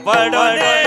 पडणे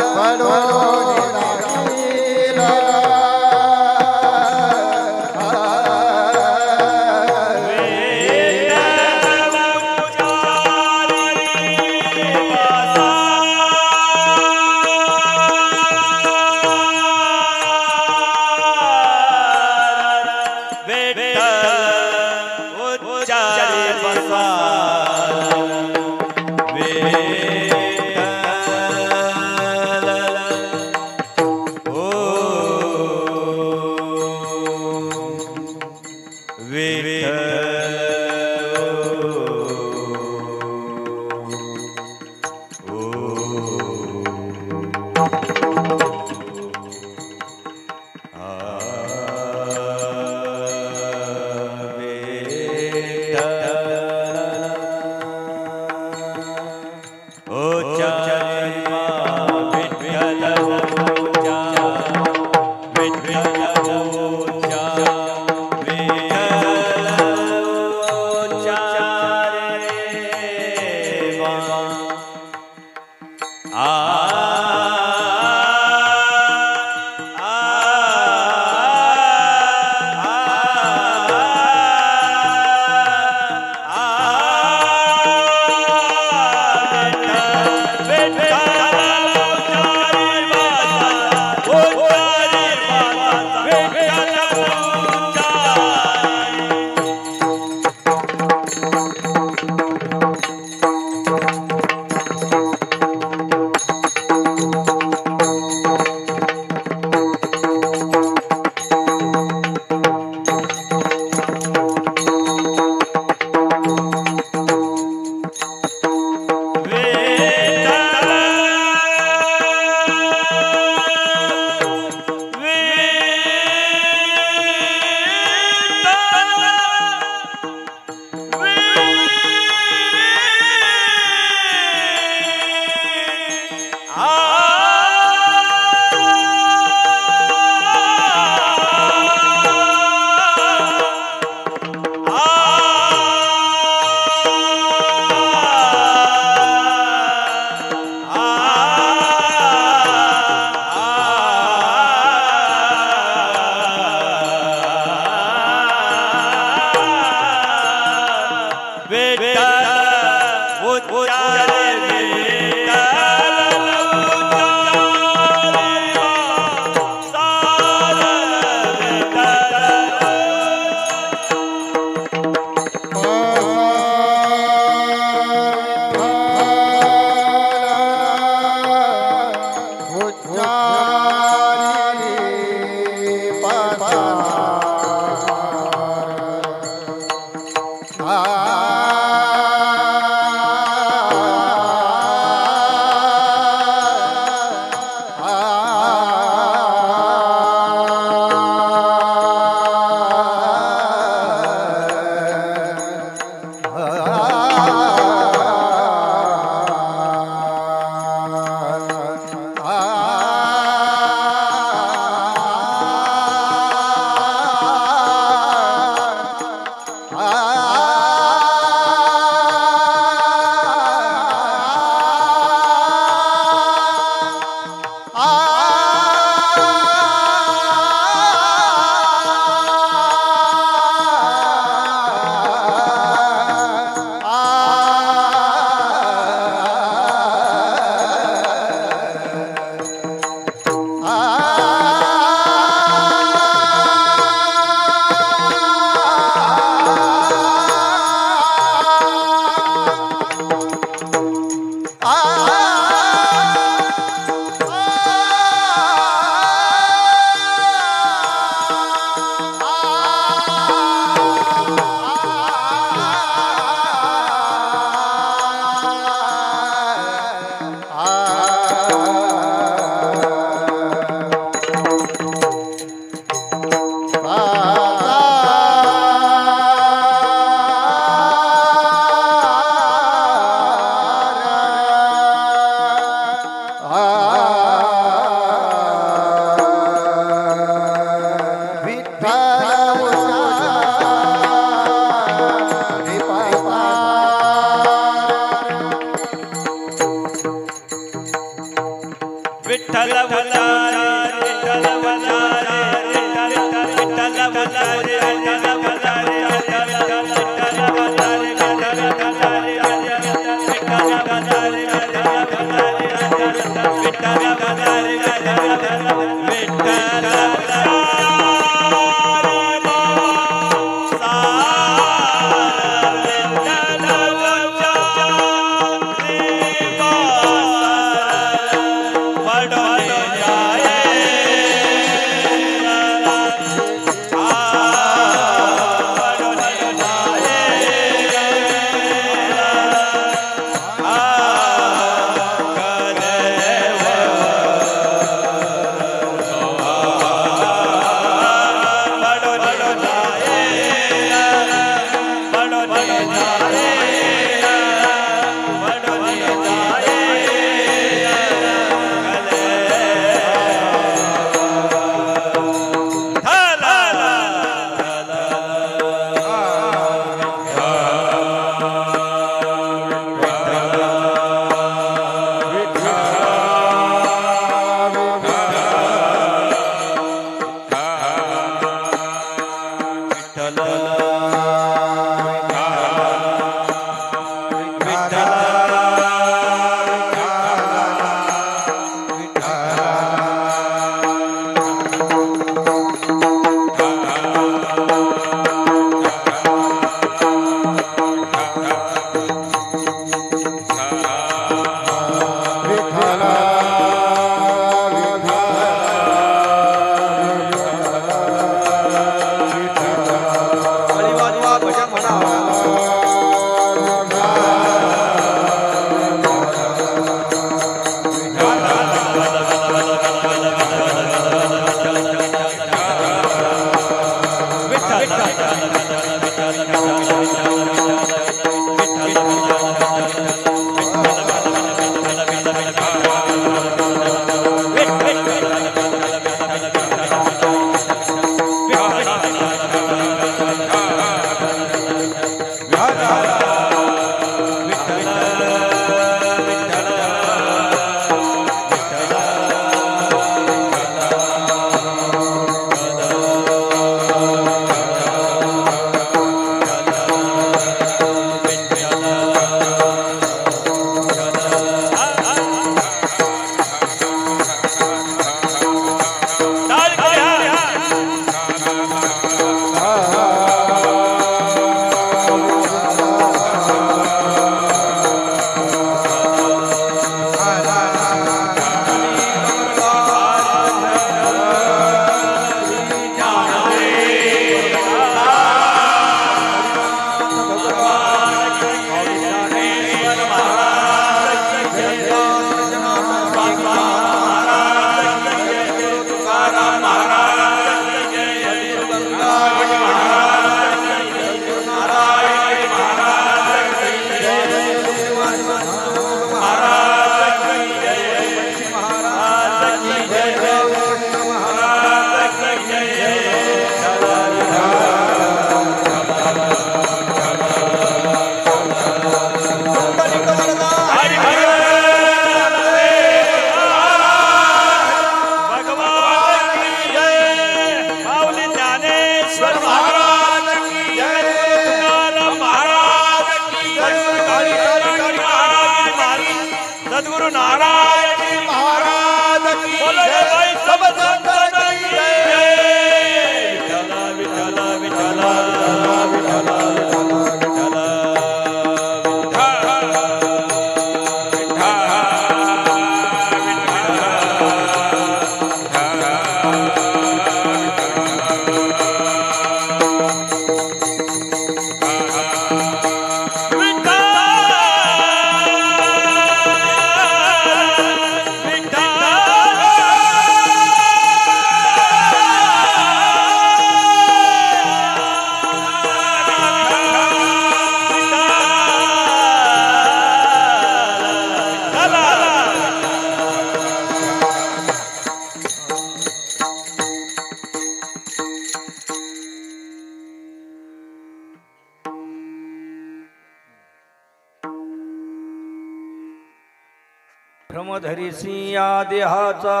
भ्रमधरिसी या देहाचा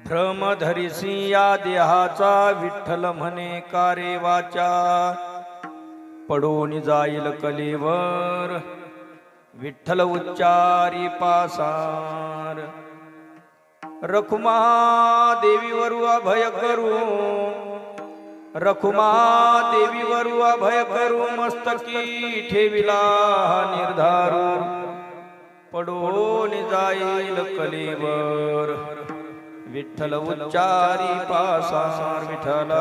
भ्रमधरिसी या देहाचा विठ्ठल म्हणे कारे वाचा पडून जाईल कलेवर विठ्ठल उच्चारी पासार रखुमा देवीवरू अभय करू रखुमा देवीवरू अभय करू मस्तकी ठेविला निर्धारू पडून जाईल कलेवर विठ्ठल उच्चारी पासार विठ्ठला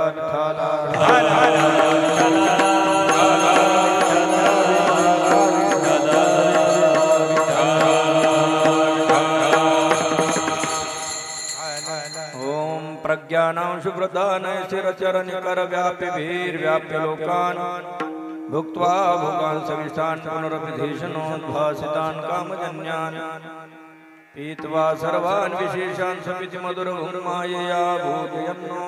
ओम प्रज्ञानां शुभ्रदानय स्थिरचरण कर व्याप्य भीर व्याप्य लोकान भुक्त्वा भोगान् सविष्टान् पुनरभिधेशनोद्भासितान् कामजन्यान् पीत्वा सर्वान् विशेषान् समिति मधुरमायया भूतयन्नो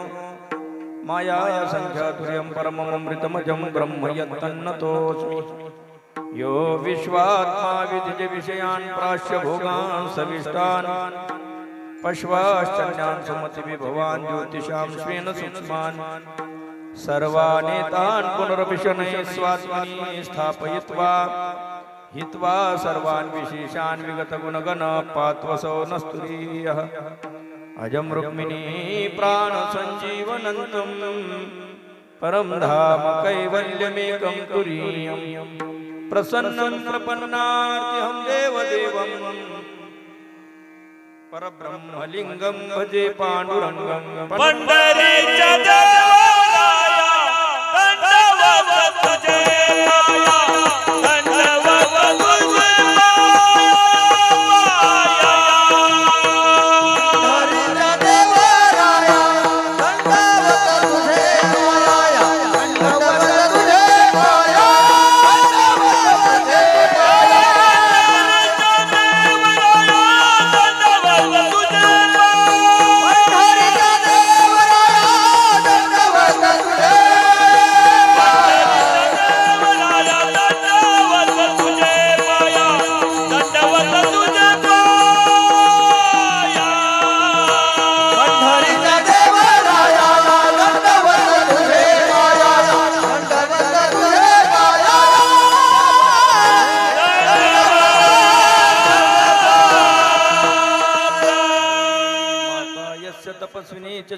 माया संख्यातुर्यं परममृतमजं ब्रह्म यत्तन्नतोऽस्मि यो विश्वात्मा विधिज विषयान् प्राश्य भोगान् सविष्टान् पश्वाश्चन्यान् सुमतिविभवान् ज्योतिषां स्वेन सूक्ष्मान् सर्वानेतान् पुनरभिशनैः स्वात्मनि स्थापयित्वा हित्वा सर्वान् विशेषान् विगतगुणगण पात्वसो नस्तुरीयः अजं रुक्मिणी प्राणसञ्जीवनन्तं परं धाम कैवल्यमेकं तुरीयं प्रसन्नं प्रपन्नार्तिहं देवदेवं परब्रह्मलिङ्गं भजे पाण्डुरङ्गं पंढरीच्या देवराया दंडवत तुझे माया दंडवत तुझे माया पंढरीच्या देवराया दंडवत तुझे माया दंडवत तुझे माया दंडवत तुझे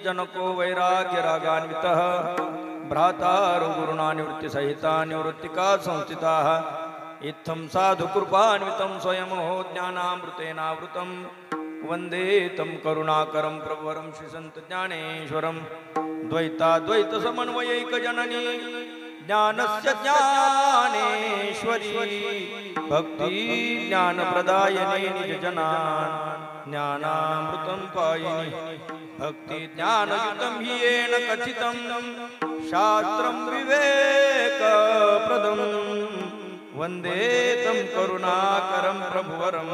जनको वैराग्य रागान्वितः भ्राता गुरुणा निवृत्ति सहिता निवृत्तिका संस्थिताः इत्थं साधु कृपान्वितं स्वयं ज्ञानामृतेनावृतं वन्दे तं करुणाकरं प्रभुवरं श्रीसन्त ज्ञानेश्वरं द्वैताद्वैत समन्वयैक जननी ज्ञानस्य ज्ञानेश्वरी भक्ति ज्ञानप्रदायिनी निजजनान् ज्ञानामृतं पायिनी भक्ति ज्ञानयुतं हि येन कथितं शास्त्रं विवेकप्रदं वन्दे तं करुणाकरं प्रभुवरं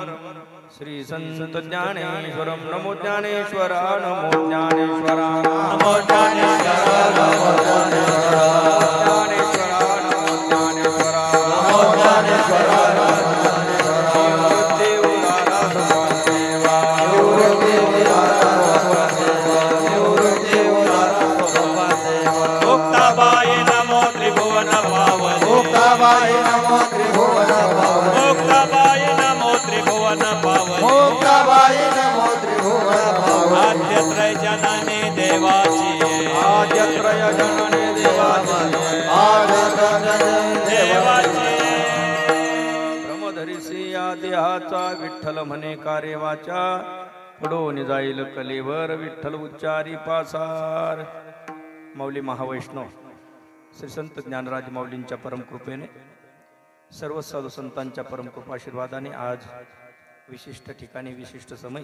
श्रीसन्त ज्ञानेश्वरं नमो ज्ञानेश्वरा नमो ज्ञानेश्वरा नमो ज्ञानेश्वरा नमो ज्ञानेश्वरा ज्ञानेश्वरा नमो ज्ञानेश्वरा नमो ज्ञानेश्वरा मुक्ताबाई नमो त्रिभुवन पावन मुक्ताबाई नमो त्रिभुवन पावन मुक्ताबाई नमो त्रिभुवन पावन मुक्ताबाई नमो त्रिभुवन पावन आद्यत्रय जननी देवाची आद्यत्रय जननी देवाची देवाची ब्रह्मधरिसी या देहाचा विठ्ठल म्हणे कारे वाचा पडून जाईल कलेवर विठ्ठल उच्चारी पासार माऊली महावैष्णव श्री संत ज्ञानराज माऊलींच्या परमकृपेने सर्व साधू संतांच्या परमकृपाशीर्वादाने आज विशिष्ट ठिकाणी विशिष्ट समय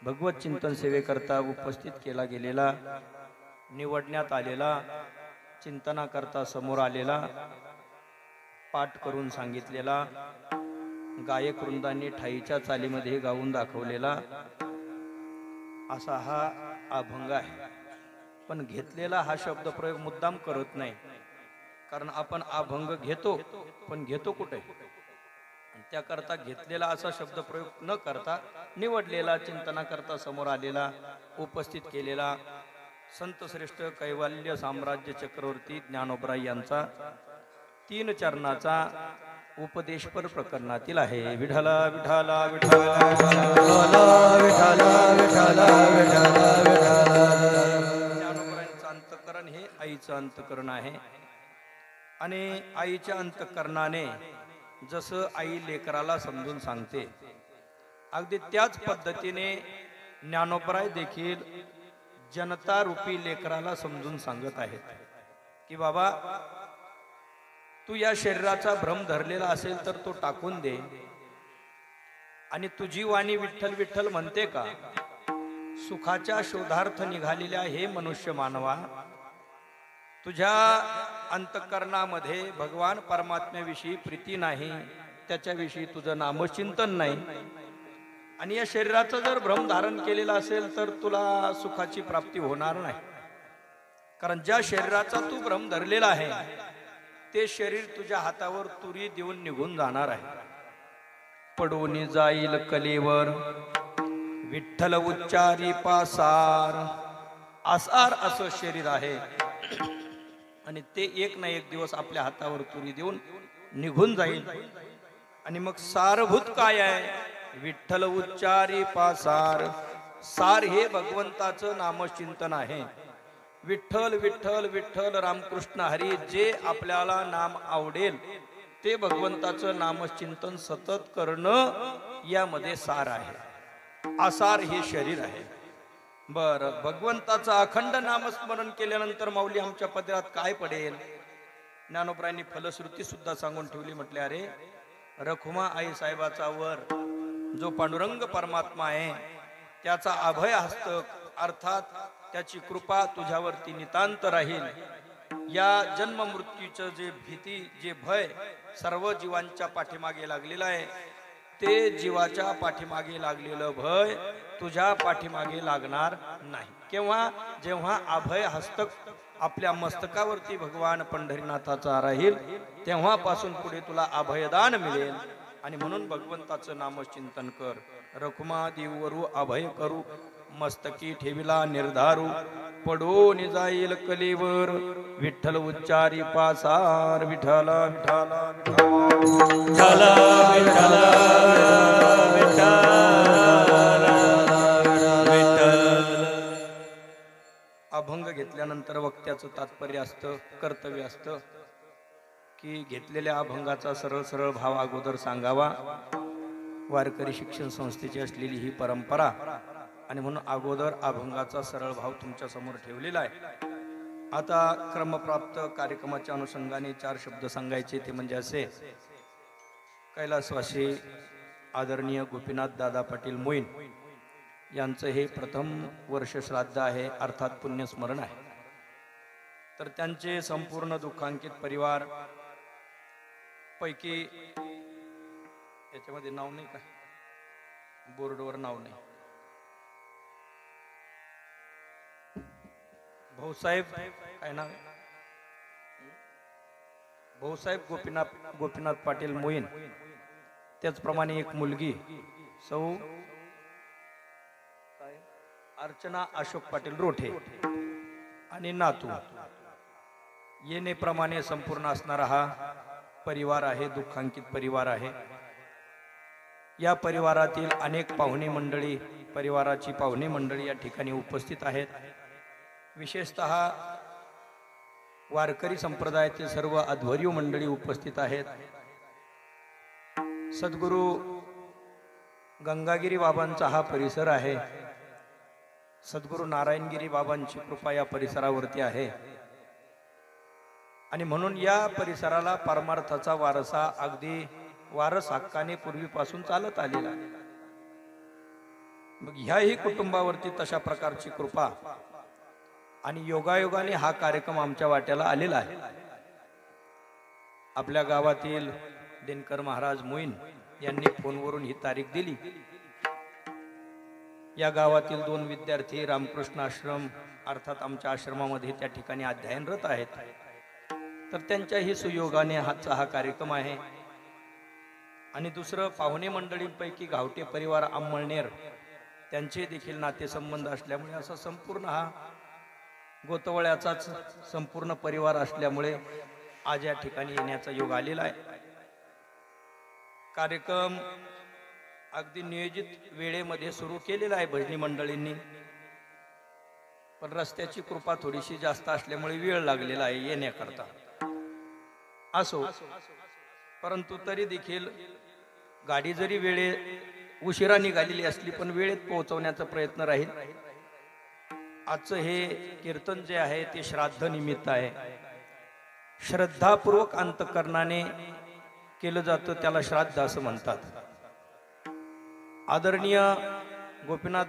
भगवत चिंतन सेवेकरता उपस्थित केला गेलेला निवडण्यात आलेला चिंतनाकरता समोर आलेला पाठ करून सांगितलेला गायक वृंदांनी ठाईच्या चालीमध्ये गाऊन दाखवलेला असा हा अभंग आहे. पण घेतलेला हा शब्द प्रयोग मुद्दाम करत नाही, कारण आपण अभंग घेतो पण घेतो कुठे, त्याकरता घेतलेला असा शब्दप्रयोग न करता निवडलेला, चिंतनाकरता समोर आलेला, उपस्थित केलेला संत श्रेष्ठ कैवल्य साम्राज्य चक्रवर्ती ज्ञानोबराय यांचा 3 चरणाचा उपदेशपर प्रकरणातील आहे. विठला विठला विठला ज्ञानोबरायांचं अंतःकरण हे आईचं अंतःकरण आहे आणि आईच्या अंतःकरणाने जसं आई लेकराला समजून सांगते, अगदी त्याच पद्धतीने ज्ञानोबराय देखील जनता रूपी लेकराला समजून सांगत आहेत की बाबा, तू या शरीराचा भ्रम धरलेला असेल तर तो टाकून दे. आणि तुझी वाणी विठ्ठल विठ्ठल म्हणते का? सुखाच्या शोधार्थ निघालेल्या हे मनुष्य मानवा, तुझ्या अंतःकरणामध्ये भगवान परमात्म्याविषयी प्रीती नाही, त्याच्याविषयी तुझं नामचिंतन नाही, आणि या शरीराचं जर भ्रम धारण केलेला असेल तर तुला सुखाची प्राप्ती होणार नाही. कारण ज्या शरीराचा तू भ्रम धरलेला आहे ते शरीर तुझ्या हातावर तुरी देऊन निघून जाणार आहे. पडून जाईल कलेवर विठ्ठल उच्चारी पासार. आसार असं शरीर आहे आणि ते एक ना एक दिवस आपल्या हातावर तुरी देऊन निघून जाईल. आणि मग सारभूत काय आहे? विठ्ठल उच्चारी पासार. सार हे भगवंताचं नामचिंतन आहे. विठ्ठल विठ्ठल विठ्ठल रामकृष्ण हरी जे आपल्याला नाम आवडेल ते भगवंताचं नामचिंतन सतत करणं यामध्ये सार आहे. आसार हे शरीर आहे. बर, भगवंताचं अखंड नामस्मरण केल्यानंतर माऊली आमच्या पदरात काय पडेल? ज्ञानोबरायांनी फलश्रुती सुद्धा सांगून ठेवली. म्हटले, अरे रखुमा आई साहेबाचा वर जो पांडुरंग परमात्मा आहे त्याचा अभय हस्त अर्थात त्याची कृपा तुझ्यावरती नितांत राहील. या जन्म मृत्यूचं जे भीती, जे भय सर्व जीवांच्या पाठीमागे लागलेलं आहे, ते जीवाच्या पाठीमागे लागलेलं भय तुझ्या पाठीमागे लागणार नाही. केव्हा? जेव्हा अभय हस्तक आपल्या मस्तकावरती भगवान पंढरीनाथाचा राहील तेव्हापासून पुढे तुला अभयदान मिळेल. आणि म्हणून भगवंताचं नामचिंतन कर. रखुमा देवरू अभय करू, मस्तकी ठेविला निर्धारू, पडून जाईल कलेवर विठ्ठल उच्चारी पासार. विठला विठला अभंग घेतल्यानंतर वक्त्याचं तात्पर्य असतं, कर्तव्य असतं की घेतलेल्या अभंगाचा सरळ सरळ भाव अगोदर सांगावा. वारकरी शिक्षण संस्थेची असलेली ही परंपरा आणि म्हणून अगोदर अभंगाचा सरळ भाव तुमच्या समोर ठेवलेला आहे. आता क्रमप्राप्त कार्यक्रमाच्या अनुषंगाने 4 शब्द सांगायचे. ते म्हणजे असे: कैलासवासी आदरणीय गोपीनाथ दादा पाटील मोईन यांचं हे प्रथम वर्ष श्राद्ध आहे, अर्थात पुण्यस्मरण आहे. तर त्यांचे संपूर्ण दुःखांकित परिवार पैकी याच्यामध्ये नाव नाही का? बोर्डवर नाव नाही. भाऊसाहेब काय नाव? भाऊसाहेब गोपीनाथ पाटील मोईन. त्याचप्रमाणे एक मुलगी सौ अर्चना अशोक पाटील रोठे आणि नातू येणेप्रमाणे संपूर्ण असणारा हा परिवार आहे, दुःखांकित परिवार आहे. या परिवारातील अनेक पाहुणे मंडळी, परिवाराची पाहुणे मंडळी या ठिकाणी उपस्थित आहेत. विशेषतः वारकरी संप्रदायातील सर्व अध्वर्यू मंडळी उपस्थित आहेत. सद्गुरू गंगागिरी बाबांचा हा परिसर आहे. सद्गुरू नारायणगिरी बाबांची कृपा या परिसरावरती आहे आणि म्हणून या परिसराला परमार्थाचा वारसा अगदी वारस हक्काने पूर्वीपासून चालत आलेला. मग ह्याही कुटुंबावरती तशा प्रकारची कृपा आणि योगायोगाने हा कार्यक्रम आमच्या वाट्याला आलेला आहे. आपल्या गावातील दिनकर महाराज मोईन यांनी फोनवरून ही तारीख दिली. या गावातील 2 विद्यार्थी रामकृष्ण आश्रम अर्थात आमच्या आश्रमामध्ये त्या ठिकाणी अध्ययनरत आहेत. तर त्यांच्याही सुयोगाने हा कार्यक्रम आहे. आणि दुसरं पाहुणे मंडळींपैकी गावटे परिवार अंमळनेर त्यांचे देखील नातेसंबंध असल्यामुळे असा संपूर्ण हा गोतवळ्याचाच संपूर्ण परिवार असल्यामुळे आज या ठिकाणी येण्याचा योग आलेला आहे. कार्यक्रम अगदी नियोजित वेळेमध्ये सुरू केलेला आहे भजनी मंडळींनी, पण रस्त्याची कृपा थोडीशी जास्त असल्यामुळे वेळ लागलेला आहे येण्याकरता. असो, परंतु तरी देखील गाडी जरी उशिरा निघालेली असली पण वेळेत पोहोचवण्याचा प्रयत्न राहील. आजचं हे कीर्तन जे आहे ते श्राद्ध निमित्त आहे. श्रद्धापूर्वक अंतकरणाने केलं जातं त्याला श्राद्ध असं म्हणतात. आदरणीय गोपीनाथ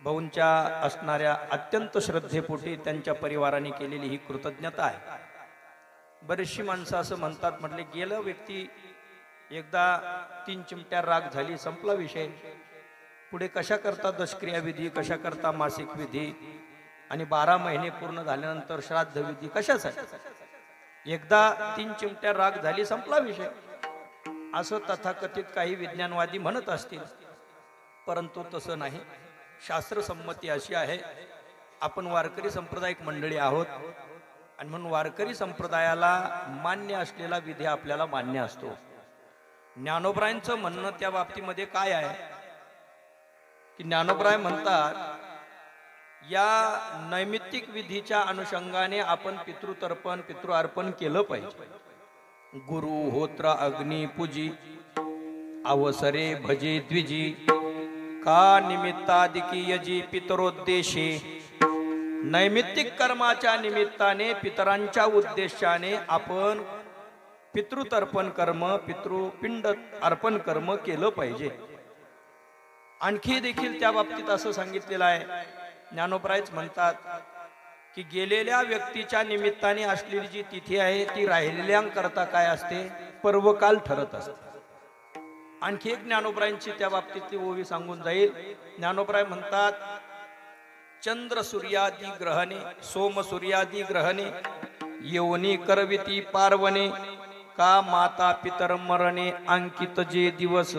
भाऊंच्या असणाऱ्या अत्यंत श्रद्धेपोटी त्यांच्या परिवाराने केलेली ही कृतज्ञता आहे. बरीचशी माणसं असं म्हणतात, म्हटले गेलं व्यक्ती एकदा 3 चिमट्या राग झाली संपला विषय, पुढे कशा करता दशक्रिया विधी, कशा करता मासिक विधी आणि 12 महिने पूर्ण झाल्यानंतर श्राद्ध विधी कशासाठी? एकदा 3 चिमट्या राग झाली संपला विषय, असं तथाकथित काही विज्ञानवादी म्हणत असतील, परंतु तसं नाही. शास्त्रसंमती अशी आहे, आपण वारकरी संप्रदायिक मंडळी आहोत आणि म्हणून वारकरी संप्रदायाला मान्य असलेला विधी आपल्याला मान्य असतो. ज्ञानोबरायांचं म्हणणं त्या बाबतीमध्ये काय आहे की ज्ञानोबराय म्हणतात, या नैमित्तिक विधीच्या अनुषंगाने आपण पितृतर्पण पितृअर्पण केलं पाहिजे. गुरु होत्र अग्नी पूजी अवसरे भजे द्विजी का निमित्तादिकी यजी पितरोद्देशे. नैमित्तिक कर्माच्या निमित्ताने पितरांच्या उद्देशाने आपण पितृतर्पण कर्म पितृपिंड अर्पण कर्म केलं पाहिजे. आणखी देखील त्या बाबतीत असं सांगितलेलं आहे, ज्ञानोबरायच म्हणतात की गेलेल्या व्यक्तीच्या निमित्ताने असलेली जी तिथी आहे ती राहिलेल्यांकरता काय असते, पर्वकाल ठरत असते. आणखी एक ज्ञानोबरायांची त्या बाबतीत ती ओवी सांगून जाईल. ज्ञानोबराय म्हणतात, चंद्र सूर्यादी ग्रहणे सोम सूर्यादी ग्रहणे येवनी करविती पार्वणे का माता पितर मरणे अंकित जे दिवस.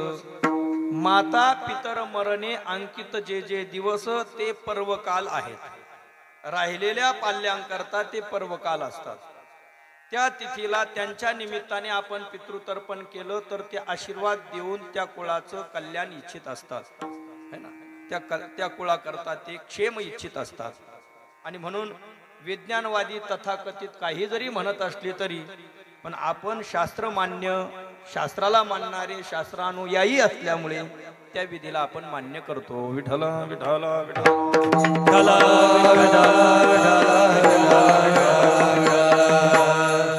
माता पितर मरणे अंकित जे जे दिवस ते पर्वकाल आहेत. राहिलेल्या पाल्यांकरता ते पर्वकाल असतात. त्या तिथीला त्यांच्या निमित्ताने आपण पितृतर्पण केलं तर ते आशीर्वाद देऊन त्या कुळाचं कल्याण इच्छित असतात, है ना. त्या कुळाकरता ते क्षेम इच्छित असतात. आणि म्हणून विज्ञानवादी तथाकथित काही जरी म्हणत असले तरी पण आपण शास्त्रमान्य शास्त्राला मानणारे शास्त्रानुयायी असल्यामुळे त्या विधीला आपण मान्य करतो. विठ्ठल विठ्ठल विठ्ठल.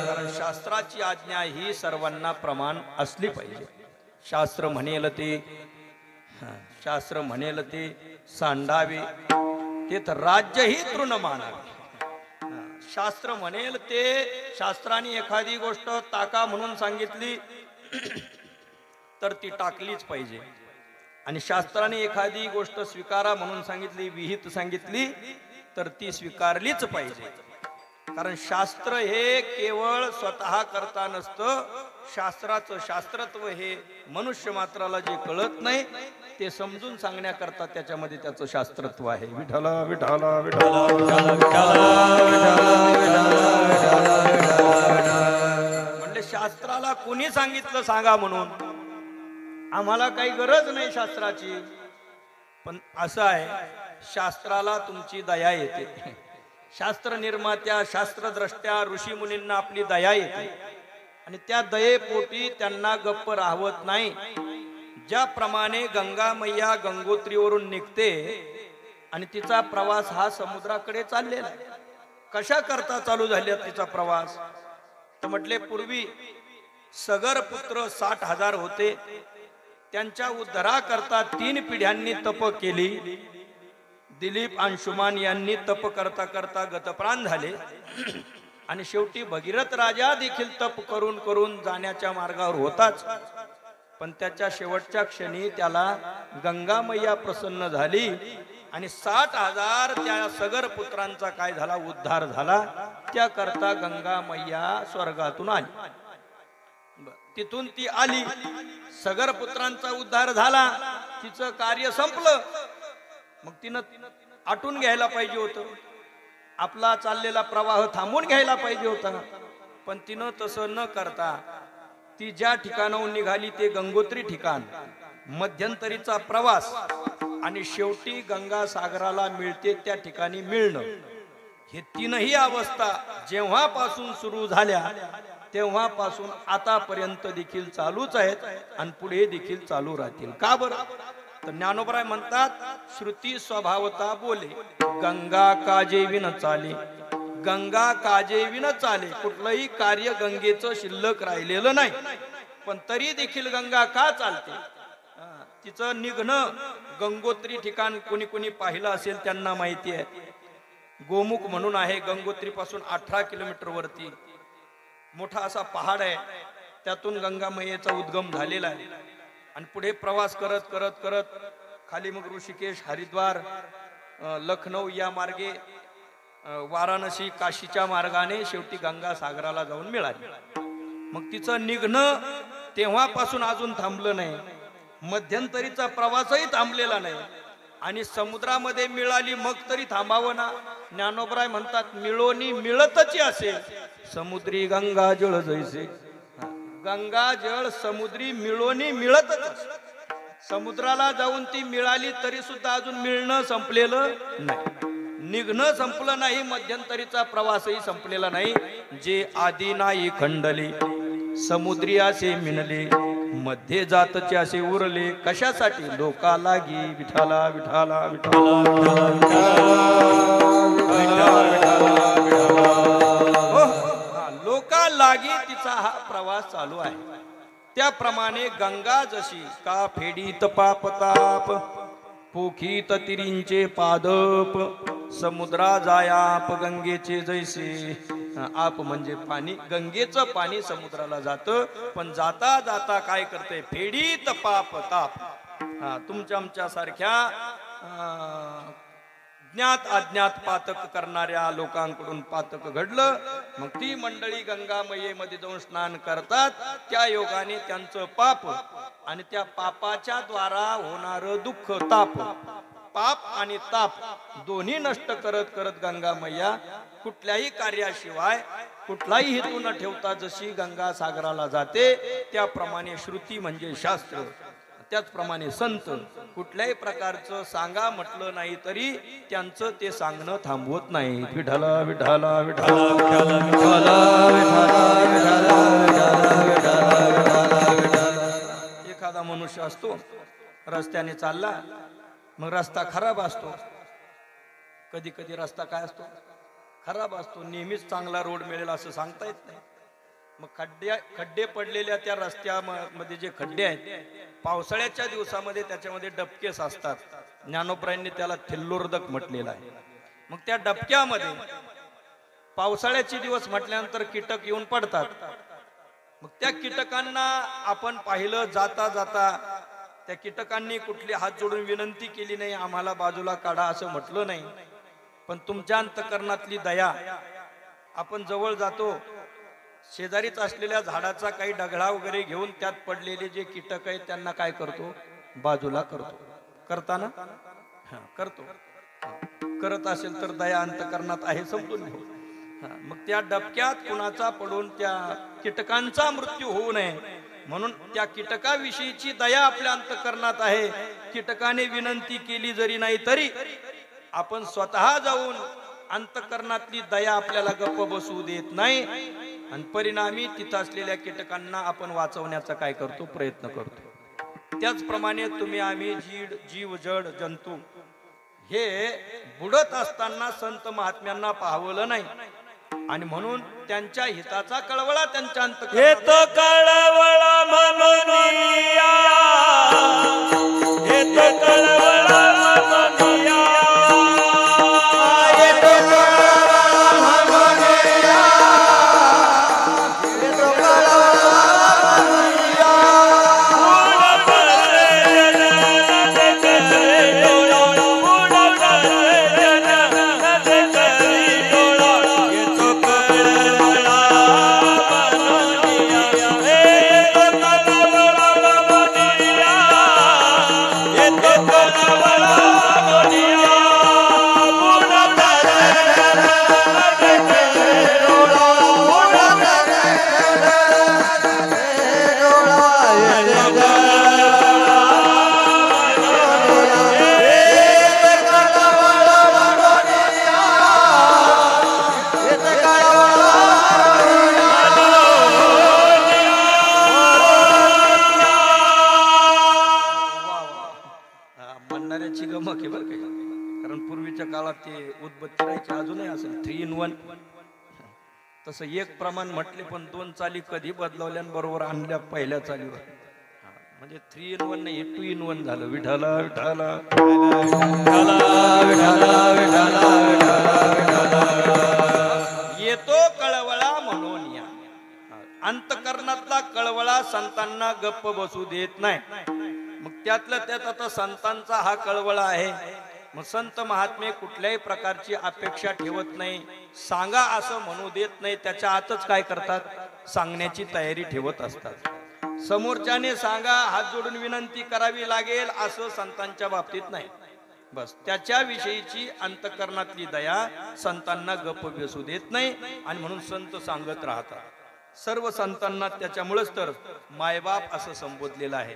कारण शास्त्राची आज्ञा ही सर्वांना प्रमाण असली पाहिजे. शास्त्र म्हणेल ते सांडावे ते तर राज्य ही तृण मानावे. शास्त्र म्हणेल ते, शास्त्राने एखादी गोष्ट टाका म्हणून सांगितली तर ती टाकलीच पाहिजे, आणि शास्त्राने एखादी गोष्ट स्वीकारा म्हणून सांगितली, विहित सांगितली तर ती स्वीकारलीच पाहिजे. कारण शास्त्र हे केवळ स्वतः करता नसतं. शास्त्राचं शास्त्रत्व हे मनुष्य मात्राला जे कळत नाही ते समजून सांगण्याकरता त्याच्यामध्ये त्याचं शास्त्रत्व आहे. विठ्ठल विठ्ठल विठ्ठल. म्हणजे शास्त्राला कोणी सांगितलं सांगा म्हणून, आम्हाला काही गरज नाही शास्त्राची, पण असं आहे शास्त्राला तुमची दया येते. शास्त्र निर्मात्या शास्त्रद्रष्ट्या ऋषी मुनींना आपली दया येते आणि त्या दयेपोटी त्यांना गप्प राहवत नाही. ज्याप्रमाणे गंगा मैया गंगोत्रीवरून निघते आणि तिचा प्रवास हा समुद्राकडे चाललेला आहे. कशा करता चालू झाला तिचा प्रवास तर म्हटले, पूर्वी सगर पुत्र 60,000 होते. त्यांच्या उद्धाराकरता 3 पिढ्यांनी तप केली. दिलीप अंशुमान यांनी तप करता करता गतप्राण झाले आणि शेवटी भगीरथ राजा देखील तप करून करून जाण्याच्या मार्गावर होताच, पण त्याच्या शेवटच्या क्षणी त्याला गंगा मैया प्रसन्न झाली आणि 60,000 त्या सगर पुत्रांचा काय झाला, उद्धार झाला. त्याकरता गंगा मैया स्वर्गातून आली. तिथून ती आली, सगर पुत्रांचा उद्धार झाला, तिचं कार्य संपलं. मग तिनं आटून घ्यायला पाहिजे होतं, आपला चाललेला प्रवाह थांबून घ्यायला पाहिजे होता. पण तिनं तसं न करता ती ज्या ठिकाणाहून निघाली ते गंगोत्री ठिकाण, मध्यंतरीचा प्रवास आणि शेवटी गंगा सागराला मिळते त्या ठिकाणी मिळणं, हे तीनही अवस्था जेव्हापासून सुरू झाल्या तेव्हापासून आतापर्यंत देखील चालूच आहेत आणि पुढे देखील चालू राहतील. का बरं? तर ज्ञानोबराय म्हणतात, श्रुती स्वभावता बोले, गंगा काजे विन चाले. गंगा काजे विन चाले, कुठलंही कार्य गंगेचं शिल्लक राहिलेलं नाही, पण तरी देखील गंगा का चालते? तिचं निघणं गंगोत्री ठिकाण कोणी कोणी पाहिलं असेल त्यांना माहिती आहे. गोमुख म्हणून आहे, गंगोत्री पासून 18 किलोमीटर वरती मोठा असा पहाड आहे, त्यातून गंगा मैयेचा उद्गम झालेला आहे. आणि पुढे प्रवास करत करत करत खाली मग ऋषिकेश, हरिद्वार, लखनौ या मार्गे, वाराणसी, काशीच्या मार्गाने शेवटी गंगा सागराला जाऊन मिळाली. मग तिचं निघणं तेव्हापासून अजून थांबलं नाही, मध्यंतरीचा प्रवासही थांबलेला नाही. आणि समुद्रामध्ये मिळाली मग तरी थांबावं ना. ज्ञानोबराय म्हणतात, मिळोनी मिळतच असे समुद्री गंगा जळ जैसे. गंगा जळ समुद्री मिळोनी मिळतच. समुद्राला जाऊन ती मिळाली तरी सुद्धा अजून मिळणं संपलेलं नाही, निघणं संपलं नाही, मध्यंतरीचा प्रवासही संपलेला नाही. जे आधी नाही खंडले समुद्री असे मिळले, मध्ये जातचे असे उरले. कशासाठी? लोका लागी विठाला विठाला विठाला. लोका लागी तिचा हा प्रवास चालू आहे. त्याप्रमाणे गंगा जशी का फेडीत पाप ताप, पोखीत तिरींचे पादप, समुद्रा जायाप गंगेचे जैसे. आप म्हणजे पाणी, गंगेचं पाणी समुद्राला जातं, पण जाता जाता काय करते? फेडीत पाप ताप. तुमच्या आमच्या सारख्या ज्ञात अज्ञात पातक करणाऱ्या लोकांकडून पातक घडलं, मग ती मंडळी गंगामयेमध्ये जाऊन स्नान करतात. त्या योगाने त्यांचं पाप आणि त्या पापाच्या द्वारा होणारं दुःख, ताप, पाप आणि ताप दोन्ही नष्ट करत करत गंगामय्या कुठल्याही कार्याशिवाय कुठलाही हेतू न ठेवता जशी गंगा सागराला जाते, त्याप्रमाणे श्रुती म्हणजे शास्त्र, त्याचप्रमाणे संत कुठल्याही प्रकारचं सांगा म्हटलं नाही तरी त्यांचं ते सांगणं थांबवत नाही. विठाला विठाला विठाला विठाला विठाला. एखादा मनुष्य असतो, रस्त्याने चालला, मग रस्ता खराब असतो. कधी कधी रस्ता काय असतो? खराब असतो. नेहमीच चांगला रोड मिळेल असं सांगता येत नाही. मग खड्डे पडलेल्या त्या रस्त्यामध्ये जे खड्डे आहेत, पावसाळ्याच्या दिवसामध्ये त्याच्यामध्ये डबकेस असतात. ज्ञानोबरायांनी त्याला थिल्लोर्दक म्हटलेला आहे. मग त्या डबक्यामध्ये पावसाळ्याचे दिवस म्हटल्यानंतर कीटक येऊन पडतात. मग त्या कीटकांना आपण पाहिलं, जाता जाता त्या कीटकांनी कुठली हात जोडून विनंती केली नाही, आम्हाला बाजूला काढा असं म्हटलं नाही. पण तुमच्या अंतकरणातली दया, आपण जवळ जातो, शेजारीच असलेल्या झाडाचा काही डगळा वगैरे घेऊन त्यात पडलेले जे कीटक आहेत त्यांना काय करतो? बाजूला करतो. करताना करतो. करत असेल तर दया अंतकरणात आहे, समजून नाही. मग त्या डबक्यात कुणाचा पडून त्या कीटकांचा मृत्यू होऊ नये म्हणून त्या कीटकाविषयीची दया आपल्या अंतकरणात आहे. कीटकाने विनंती केली जरी नाही तरी आपण स्वतः जाऊन अंतकरणातली दया आपल्याला गप्प बसू देत नाही आणि परिणामी तिथं असलेल्या कीटकांना आपण वाचवण्याचा काय करतो? प्रयत्न करतो. त्याचप्रमाणे तुम्ही आम्ही जीव जड जंतू हे बुडत असताना संत महात्म्यांना पाहवलं नाही आणि म्हणून त्यांच्या हिताचा कळवळा त्यांच्या येत कळवळा म्हणून येत कळवळा म्हणून Hey! ते उदबत्ती राहायची अजूनही असेल 3 in 1. तसं एक प्रमाण म्हटले पण 2 चाली कधी बदलवल्याबरोबर आणल्या पहिल्या चालीवर. म्हणजे 3 in 1 नाही 2 in 1 झालं. विठाला विठाला येतो कळवळा म्हणून या. अंतकरणातला कळवळा संतांना गप्प बसू देत नाही. मग त्यातल्या त्यात आता संतांचा हा कळवळा आहे. मग संत महात्मे कुठल्याही प्रकारची अपेक्षा ठेवत नाही, सांगा असं म्हणू देत नाही. त्याच्या आतच काय करतात, सांगण्याची तयारी ठेवत असतात. समोरच्याने सांगा हात जोडून विनंती करावी लागेल असं संतांच्या बाबतीत नाही. बस त्याच्याविषयीची अंतकरणातली दया संतांना गप्प बसू देत नाही आणि म्हणून संत सांगत राहतात. सर्व संतांना त्याच्यामुळेच तर मायबाप असं संबोधलेलं आहे.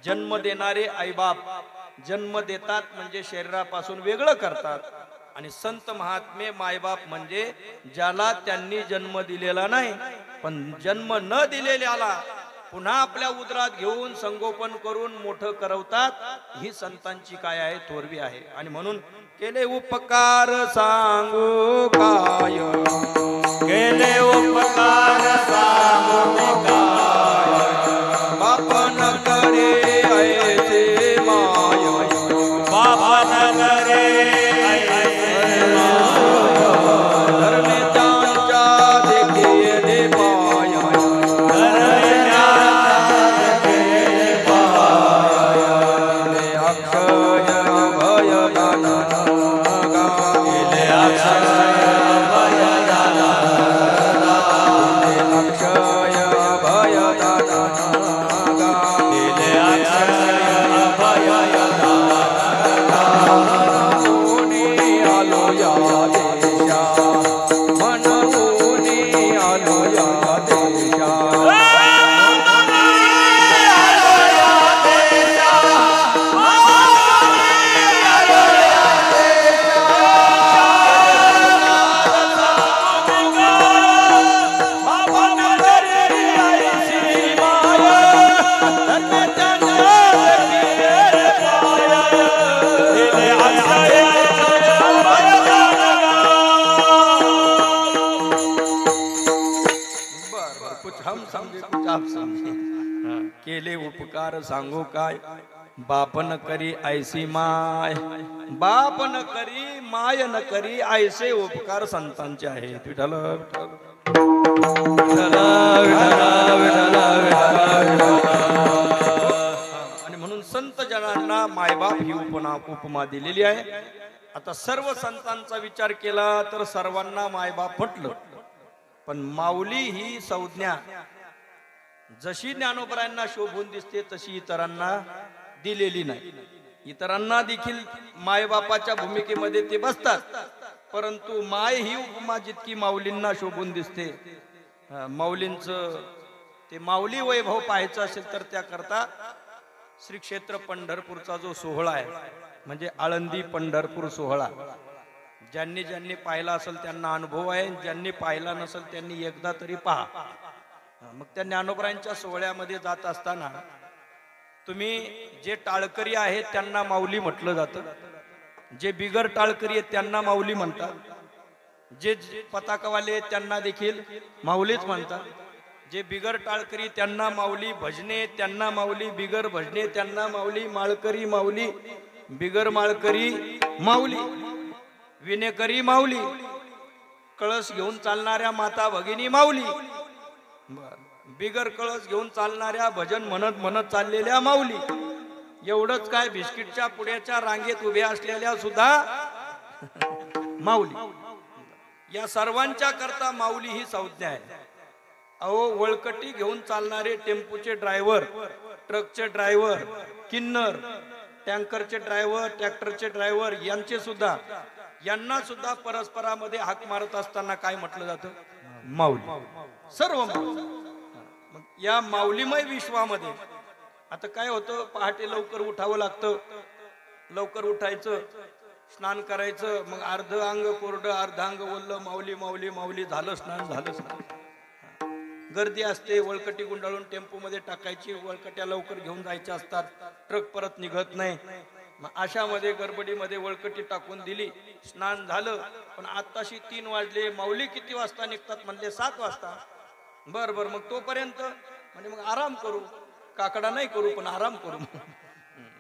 जन्म देणारे आईबाप जन्म देतात म्हणजे शरीरापासून वेगळं करतात. आणि संत महात्मे मायबाप म्हणजे ज्याला त्यांनी जन्म दिलेला नाही पण जन्म न दिलेल्याला पुन्हा आपल्या उदरात घेऊन संगोपन करून मोठं करवतात. ही संतांची काय आहे, थोरवी आहे. आणि म्हणून केले उपकार सांगू काय, केले उपकार सांगू काय, बाप न करे ऐसे माय, बाप न करे ऐसे माय, धर्मे त्यांच्या देखिए दे पाय, केले उपकार सांगू काय, बाप न करी ऐसी माय, बाप न करी माय न करी ऐसे उपकार संतांचे आहेत. विठ्ठल आणि म्हणून संत जनांना मायबाप ही उपमा दिलेली आहे. आता सर्व संतांचा विचार केला तर सर्वांना मायबाप म्हटलं, पण माऊली ही संज्ञा जशी ज्ञानोबरायांना शोभून दिसते तशी इतरांना दिलेली नाही. इतरांना देखील मायबापाच्या भूमिकेमध्ये ते बसतात, परंतु माय ही उपमा जितकी माऊलींना शोभून दिसते, माऊलींचं ते माऊली वैभव पाहायचं असेल तर त्याकरता श्री क्षेत्र पंढरपूरचा जो सोहळा आहे म्हणजे आळंदी पंढरपूर सोहळा, ज्यांनी ज्यांनी पाहिला असेल त्यांना अनुभव आहे, ज्यांनी पाहिला नसेल त्यांनी एकदा तरी पहा. मग त्या ज्ञानोबरायांच्या सोहळ्यामध्ये जात असताना तुम्ही जे टाळकरी आहेत त्यांना माऊली म्हटलं जातं, जे बिगर टाळकरी आहेत त्यांना माऊली म्हणतात, जे पताकावाले आहेत त्यांना देखील माऊलीच म्हणतात, जे बिगर टाळकरी त्यांना माऊली, भजने त्यांना माऊली, बिगर भजने त्यांना माऊली, माळकरी माऊली, बिगर माळकरी माऊली, विनेकरी माऊली, कळस घेऊन चालणाऱ्या माता भगिनी माऊली, बिगर कळस घेऊन चालणाऱ्या भजन म्हणत म्हणत चाललेल्या माऊली. एवढंच काय, बिस्किटच्या पुड्याच्या रांगेत उभ्या असलेल्या सुद्धा माऊली. या सर्वांच्या करता माऊली ही संज्ञा आहे. अहो, वळकटी घेऊन चालणारे टेम्पोचे ड्रायव्हर, ट्रकचे ड्रायव्हर, किन्नर, टँकरचे ड्रायव्हर, ट्रॅक्टरचे ड्रायव्हर यांना सुद्धा परस्परामध्ये हाक मारत असताना काय म्हटलं जातं, माऊली. सर्व माऊली. मग या माऊलीमय विश्वामध्ये आता काय होतं, पहाटे लवकर उठावं लागतं, लवकर उठायचं, स्नान करायचं, मग अर्ध अंग कोरडं अर्ध अंग ओल्लं, माऊली माऊली माऊली, झालं स्नान झालं स्नान. गर्दी असते, वळकटी गुंडाळून टेम्पो मध्ये टाकायची, वळकट्या लवकर घेऊन जायच्या असतात, ट्रक परत निघत नाही. मग अशामध्ये गडबडीमध्ये वळकटी टाकून दिली, स्नान झालं. पण आत्ताशी 3 वाजले, माऊली किती वाजता निघतात म्हणले 7 वाजता. बर बर, मग तोपर्यंत म्हणजे मग आराम करू, काकडा नाही करू पण आराम करू.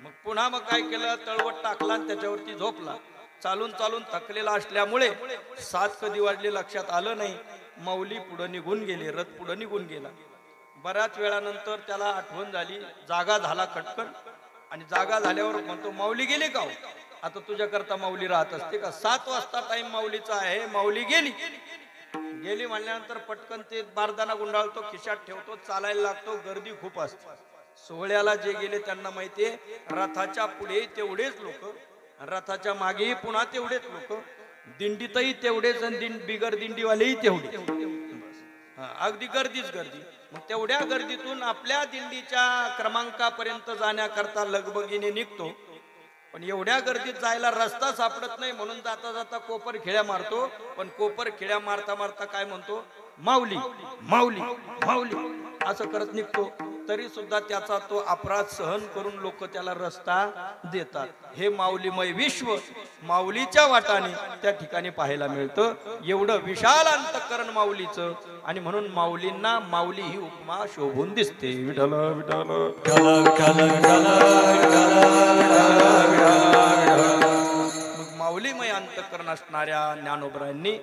मग पुन्हा मग काय केलं, तळवट टाकला आणि त्याच्यावरती झोपला. चालून चालून थकलेला असल्यामुळे 7 कधी वाजले लक्षात आलं नाही. माऊली पुढं निघून गेले, रथ पुढं निघून गेला. बऱ्याच वेळानंतर त्याला आठवण झाली, जागा झाला खटकन. आणि जागा झाल्यावर म्हणतो, माऊली गेली का हो? आता तुझ्याकरता माऊली राहत असते का? 7 वाजता टाइम माऊलीचा आहे, माऊली गेली. गेली म्हणल्यानंतर पटकन ते बारदाना गुंडाळतो, खिशात ठेवतो, चालायला लागतो. गर्दी खूप असते. सोहळ्याला जे गेले त्यांना माहितीये, रथाच्या पुढे तेवढेच लोक, रथाच्या मागेही पुन्हा तेवढेच लोक, दिंडीतही तेवढेच, आणि बिगर दिंडीवालेही तेवढे. अगदी गर्दीच गर्दी. मग तेवढ्या गर्दीतून आपल्या दिंडीच्या क्रमांकापर्यंत जाण्याकरता लगबगीने निघतो. पण एवढ्या गर्दीत जायला रस्ता सापडत नाही, म्हणून जाता जाता कोपर खेळ्या मारतो. पण कोपर खेळ्या मारता मारता काय म्हणतो, माऊली माऊली माऊली असं करत निघतो. तरी सुद्धा त्याचा तो अपराध सहन करून लोक त्याला रस्ता देतात. हे माऊलीमय विश्व माऊलीच्या वाटाने त्या ठिकाणी पाहायला मिळतं. एवढं विशाल अंतःकरण माऊलीचं, आणि म्हणून माऊलींना माऊली ही उपमा शोभून दिसते. विठ्ठल विठ्ठल मग माऊलीमय अंतःकरण असणाऱ्या ज्ञानोबरांनी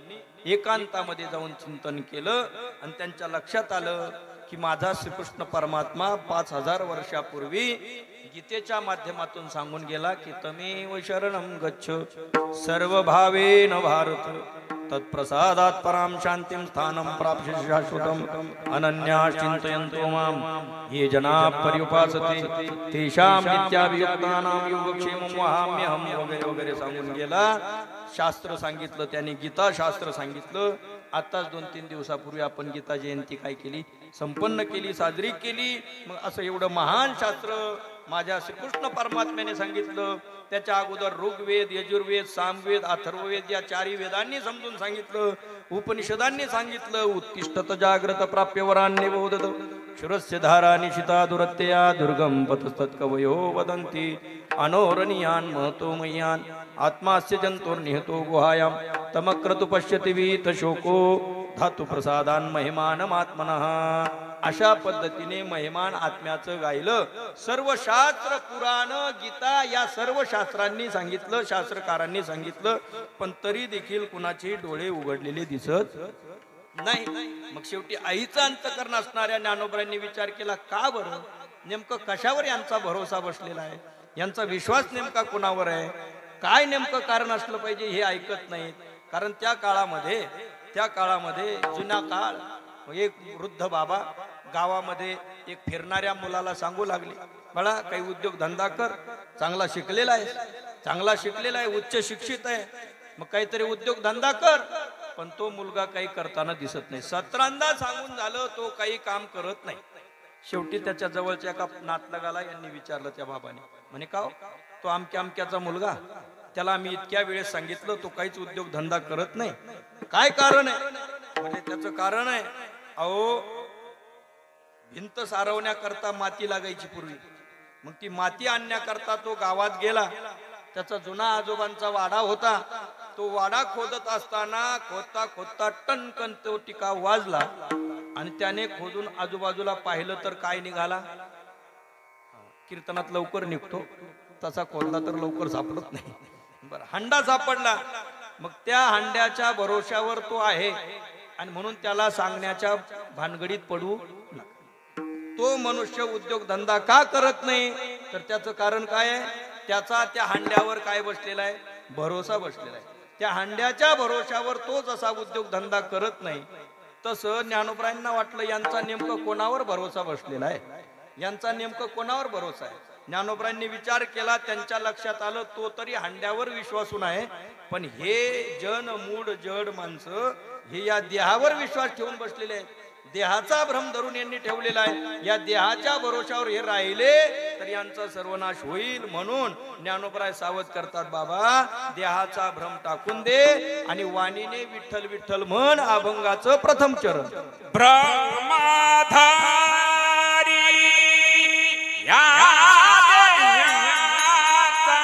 एकांतामध्ये जाऊन चिंतन केलं आणि त्यांच्या लक्षात आलं की माझा श्रीकृष्ण परमात्मा 5000 वर्षापूर्वी गीतेच्या माध्यमातून सांगून गेला की तमेव शरणं गच्छ सर्व भावेन भारत तत्प्रसादात पराम शांतिं स्थानं प्राप्स्यसि शाश्वतम् अनन्या चिंतयन्तो मां ये जना पर्युपासते तेषां नित्याभियुक्तानां योगक्षेमं वहाम्यहं वगैरे वगैरे सांगून गेला. शास्त्र सांगितलं त्याने, गीता शास्त्र सांगितलं. आताच 2-3 दिवसापूर्वी आपण गीता जयंती काय केली, संपन्न केली, साजरी केली. मग असं एवढं महान शास्त्र माझ्या श्रीकृष्ण परमात्म्याने सांगितलं. त्याच्या अगोदर ऋग्वेद, यजुर्वेद, सामवेद, अथर्ववेद या 4 वेदांनी समजून सांगितलं. उपनिषदांनी सांगितलं. उत्तिष्ठत जाग्रत प्राप्य वरान्य बोधत शुरस्य धारा निशिता दुरत्यया दुर्गम पतस्तत्कवयो वदन्ति अनोरणीयान महतो मय्यान आत्मास्य जंतोर्निहतो गुहायां तमक्रतु पश्यति वीत शोको धातु प्रसादान महिमानमात्मनः. अशा पद्धतीने महिमान आत्म्याचं गायलं. सर्व शास्त्र, पुराण, गीता या सर्व शास्त्रांनी सांगितलं, शास्त्रकारांनी सांगितलं. पण तरी देखील कुणाचे डोळे उघडलेले दिसत नाही. मग शेवटी आईचं अंतःकरण असणाऱ्या ज्ञानोबरांनी विचार केला, का बरं, नेमकं कशावर यांचा भरोसा बसलेला आहे, यांचा विश्वास नेमका कुणावर आहे, काय नेमकं कारण असलं पाहिजे हे ऐकत नाहीत. कारण त्या काळामध्ये जुना काळ, एक वृद्ध बाबा गावामध्ये एक फिरणाऱ्या मुलाला सांगू लागले, बाळा काही उद्योग धंदा कर, चांगला शिकलेला आहे, उच्च शिक्षित आहे, मग काहीतरी उद्योग धंदा कर. पण तो मुलगा काही करताना दिसत नाही. 17दा सांगून झालं, तो काही काम करत नाही. शेवटी त्याच्या जवळच्या एका नातलगाला यांनी विचारलं त्या बाबाने, म्हणे का तो अमक्याचा मुलगा, त्याला आम्ही इतक्या वेळेस सांगितलं, तो काहीच उद्योग धंदा करत नाही, काय कारण आहे? म्हणजे त्याचं कारण आहे, अहो भिंत सारवण्याकरता माती लागायची पूर्वी. मग ती माती आणण्याकरता तो गावात गेला. त्याचा जुना आजोबांचा वाडा होता. तो वाडा खोदत असताना खोदता टनकन तो टिका वाजला आणि त्याने खोदून आजूबाजूला पाहिलं तर काय निघाला? कीर्तनात लवकर निघतो तसा खोदला तर लवकर सापडत नाही. बरं, हंडा सापडला. मग त्या हंड्याच्या भरोशावर तो आहे आणि म्हणून त्याला सांगण्याच्या भानगडीत पडू नका. तो मनुष्य उद्योग धंदा का करत नाही तर त्याचं कारण काय आहे? त्याचा त्या हंड्यावर काय बसलेला आहे? भरोसा बसलेला आहे. त्या हंड्याच्या भरोशावर तो जसा उद्योग धंदा करत नाही, तसं ज्ञानोबरायांना वाटलं यांचा नेमकं कोणावर भरोसा बसलेला आहे, यांचा नेमकं कोणावर भरोसा आहे. ज्ञानोबरायांनी विचार केला. त्यांच्या लक्षात आलं, तो तरी हंड्यावर विश्वासून आहे, पण हे मूड जड माणसं हे या देहावर विश्वास ठेवून बसलेले आहेत. देहाचा भ्रम धरून यांनी ठेवलेला आहे. या देहाच्या भरोशावर हे राहिले तर यांचा सर्वनाश होईल. म्हणून ज्ञानोबराय सावध करतात, बाबा देहाचा भ्रम टाकून दे आणि वाणीने विठ्ठल विठ्ठल म्हण. अभंगाचं प्रथम चरण. ब्रह्माधारी या देहाचा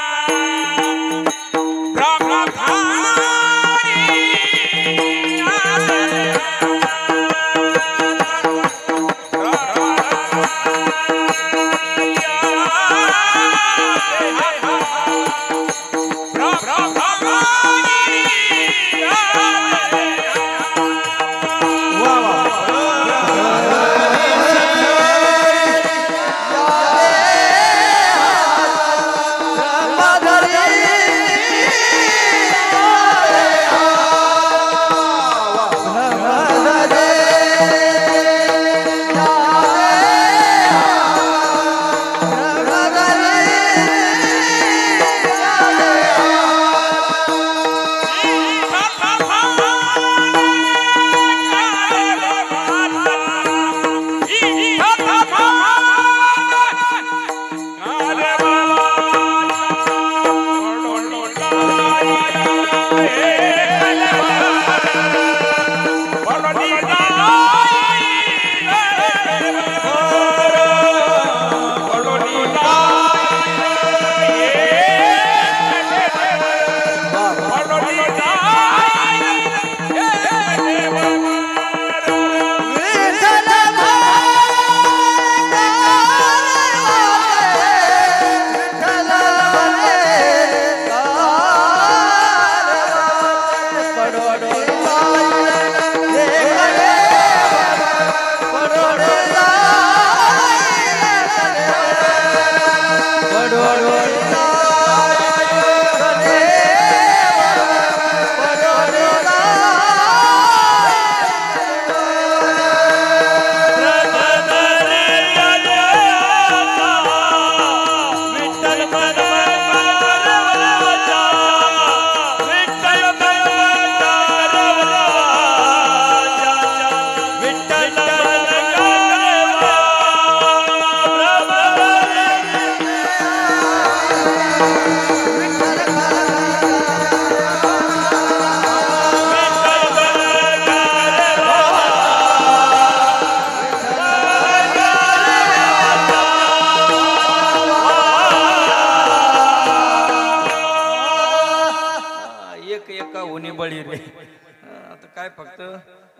आता काय फक्त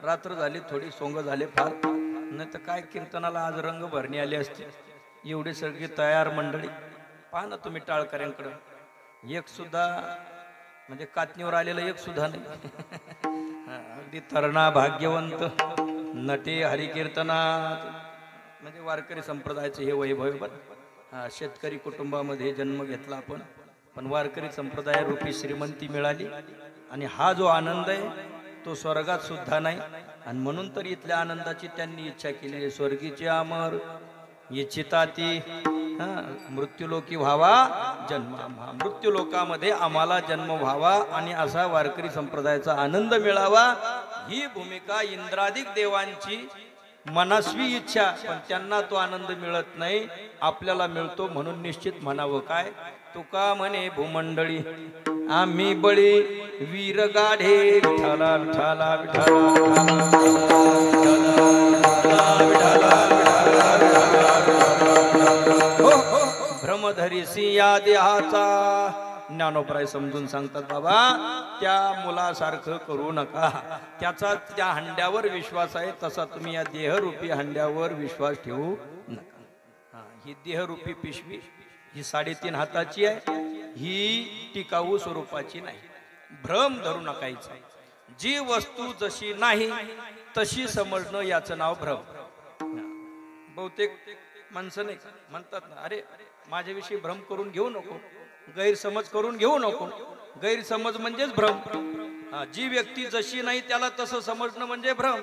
रात्र झाली, थोडी सोंग झाले फार, नाही तर काय कीर्तनाला आज रंग भरणी आली असते. एवढी सगळी तयार मंडळी. पहा ना तुम्ही टाळकऱ्यांकडं, एक सुद्धा म्हणजे कातनीवर आलेलं एक सुद्धा नाही. अगदी तरणा भाग्यवंत नटे हरिकीर्तनात. म्हणजे वारकरी संप्रदायाचं हे वैभव. बरं, शेतकरी कुटुंबामध्ये जन्म घेतला आपण, पण वारकरी संप्रदाय रूपी श्रीमंती मिळाली. आणि हा जो आनंद आहे तो स्वर्गात सुद्धा नाही. आणि म्हणून तर इथल्या आनंदाची त्यांनी इच्छा केली. स्वर्गीचे अमर इच्छिता ती मृत्यूलोकी व्हावा जन्म. मृत्यूलोकामध्ये आम्हाला जन्म व्हावा आणि असा वारकरी संप्रदायाचा आनंद मिळावा, ही भूमिका इंद्रादिक देवांची मनस्वी इच्छा. पण त्यांना तो आनंद मिळत नाही, आपल्याला मिळतो. म्हणून निश्चित म्हणावं काय, तुका म्हणे भूमंडळी आम्ही बळी वीर गाढे. विठाला विठाला भ्रमधरीसी या देहाचा. ज्ञानोबराय समजून सांगतात, बाबा त्या मुलासारखं करू नका. त्याचा त्या हंड्यावर विश्वास आहे, तसा तुम्ही या देहरूपी हंड्यावर विश्वास ठेवू नका. ही देहरूपी पिशवी ही 3.5 हाताची आहे, ही टिकाऊ स्वरूपाची नाही. भ्रम धरू नकायचा. जी वस्तू जशी नाही तशी समजणं याचं नाव भ्रम. बहुतेक माणसं नाही म्हणतात ना, अरे माझ्याविषयी भ्रम करून घेऊ नको, गैरसमज करून घेऊ नको. गैरसमज म्हणजेच भ्रम. जी व्यक्ती जशी नाही त्याला तसं समजणं म्हणजे भ्रम.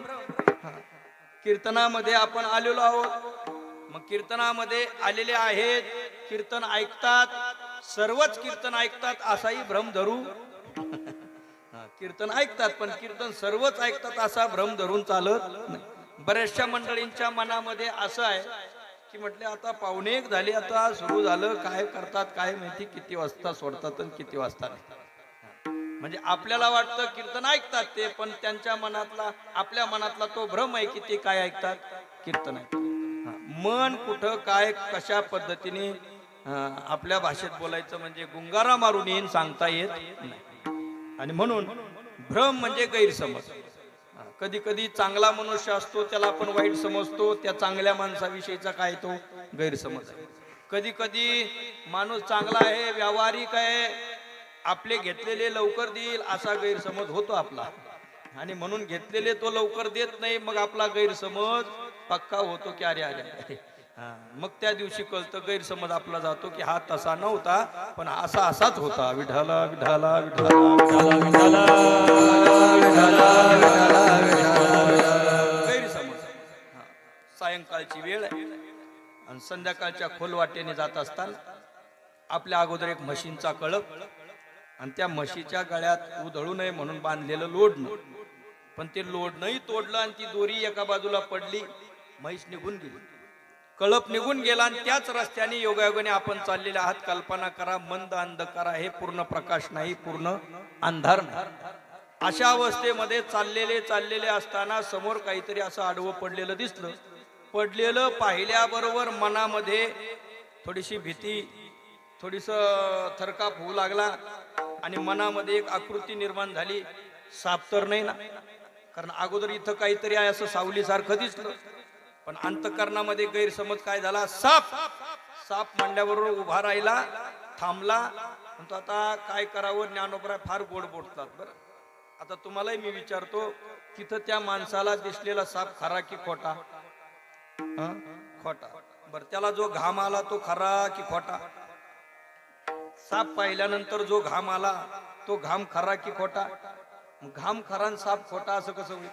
कीर्तनामध्ये आपण आलेलो आहोत, मग कीर्तनामध्ये आलेले आहेत, कीर्तन ऐकतात, सर्वच कीर्तन ऐकतात असाही भ्रम धरू. कीर्तन ऐकतात पण कीर्तन सर्वच ऐकतात असा भ्रम धरून चालत नाही. बऱ्याचशा मंडळींच्या मनामध्ये असं आहे की म्हटले आता 1:15 झाली, आता सुरू झालं, काय करतात काय माहिती, किती वाजता सोडतात आणि किती वाजता नाही. म्हणजे आपल्याला वाटतं कीर्तन ऐकतात ते, पण त्यांच्या मनातला आपल्या मनातला तो भ्रम आहे की ते काय ऐकतात, कीर्तन ऐकतात. मन कुठं काय कशा पद्धतीने आपल्या भाषेत बोलायचं म्हणजे गुंगारा मारून येईन सांगता येत नाही. आणि म्हणून भ्रम म्हणजे गैरसमज. कधी कधी चांगला मनुष्य असतो त्याला आपण वाईट समजतो, त्या चांगल्या माणसाविषयीचा काय तो गैरसमज आहे. कधी कधी माणूस चांगला आहे, व्यावहारिक आहे, आपले घेतलेले लवकर देईल असा गैरसमज होतो आपला. आणि म्हणून घेतलेले तो लवकर देत नाही, मग आपला गैरसमज पक्का होतो की अरे अरे अरे. मग त्या दिवशी कळतं, गैरसमज आपला जातो की हा तसा नव्हता पण असा असाच होता. विठाला विठाला विठाला गैरसमज. सायंकाळची वेळ आहे आणि संध्याकाळच्या खोलवाटेने जात असताना आपल्या अगोदर एक म्हशींचा कळप आणि त्या म्हशीच्या गळ्यात उधळू नये म्हणून बांधलेलं लोढणं. पण ते लोढणंही तोडलं आणि ती दोरी एका बाजूला पडली, म्हैस निघून गेली, कळप निघून गेला. आणि त्याच रस्त्याने योगायोगाने आपण चाललेले आहात. कल्पना करा, मंद अंधकार आहे, पूर्ण प्रकाश नाही, पूर्ण अंधार नाही. अशा अवस्थेमध्ये चाललेले असताना समोर काहीतरी असं आडवं पडलेलं दिसलं. पडलेलं पाहिल्याबरोबर मनामध्ये थोडीशी भीती, थोडीस थरकाप होऊ लागला आणि मनामध्ये एक आकृती निर्माण झाली. साप तर नाही ना, कारण अगोदर इथं काहीतरी आहे असं सावलीसारखं दिसलं. पण अंतकरणामध्ये गैरसमज काय झाला, साप मांड्याबरोबर उभा राहिला, थांबला. म्हणतो आता काय करावं. ज्ञानोबराय फार गोड बोलतात बरं. आता तुम्हालाही मी विचारतो, तिथं त्या माणसाला दिसलेला साप खरा की खोटा? खोटा. बर, त्याला जो घाम आला तो खरा की खोटा? साप पाहिल्यानंतर जो घाम आला तो घाम खरा की खोटा? घाम खरा आणि साप खोटा असं कसं होईल?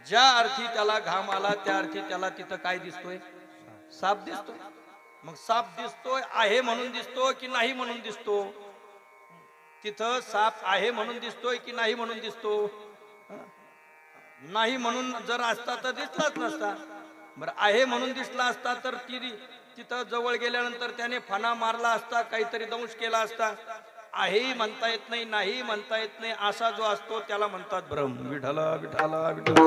ज्या अर्थी त्याला घाम आला त्या अर्थी त्याला तिथं काय दिसतोय? साप दिसतोय. मग साप दिसतोय आहे म्हणून दिसतो की नाही म्हणून दिसतो? तिथं साप आहे म्हणून दिसतोय की नाही म्हणून दिसतो? नाही म्हणून जर असता तर दिसलाच नसता. बरं, आहे म्हणून दिसला असता तर तिथं जवळ गेल्यानंतर त्याने फणा मारला असता, काहीतरी दंश केला असता. आहे म्हणता येत नाही, नाही म्हणता येत नाही, असा जो असतो त्याला म्हणतात भ्रम. विठ्ठल विठ्ठल विठ्ठल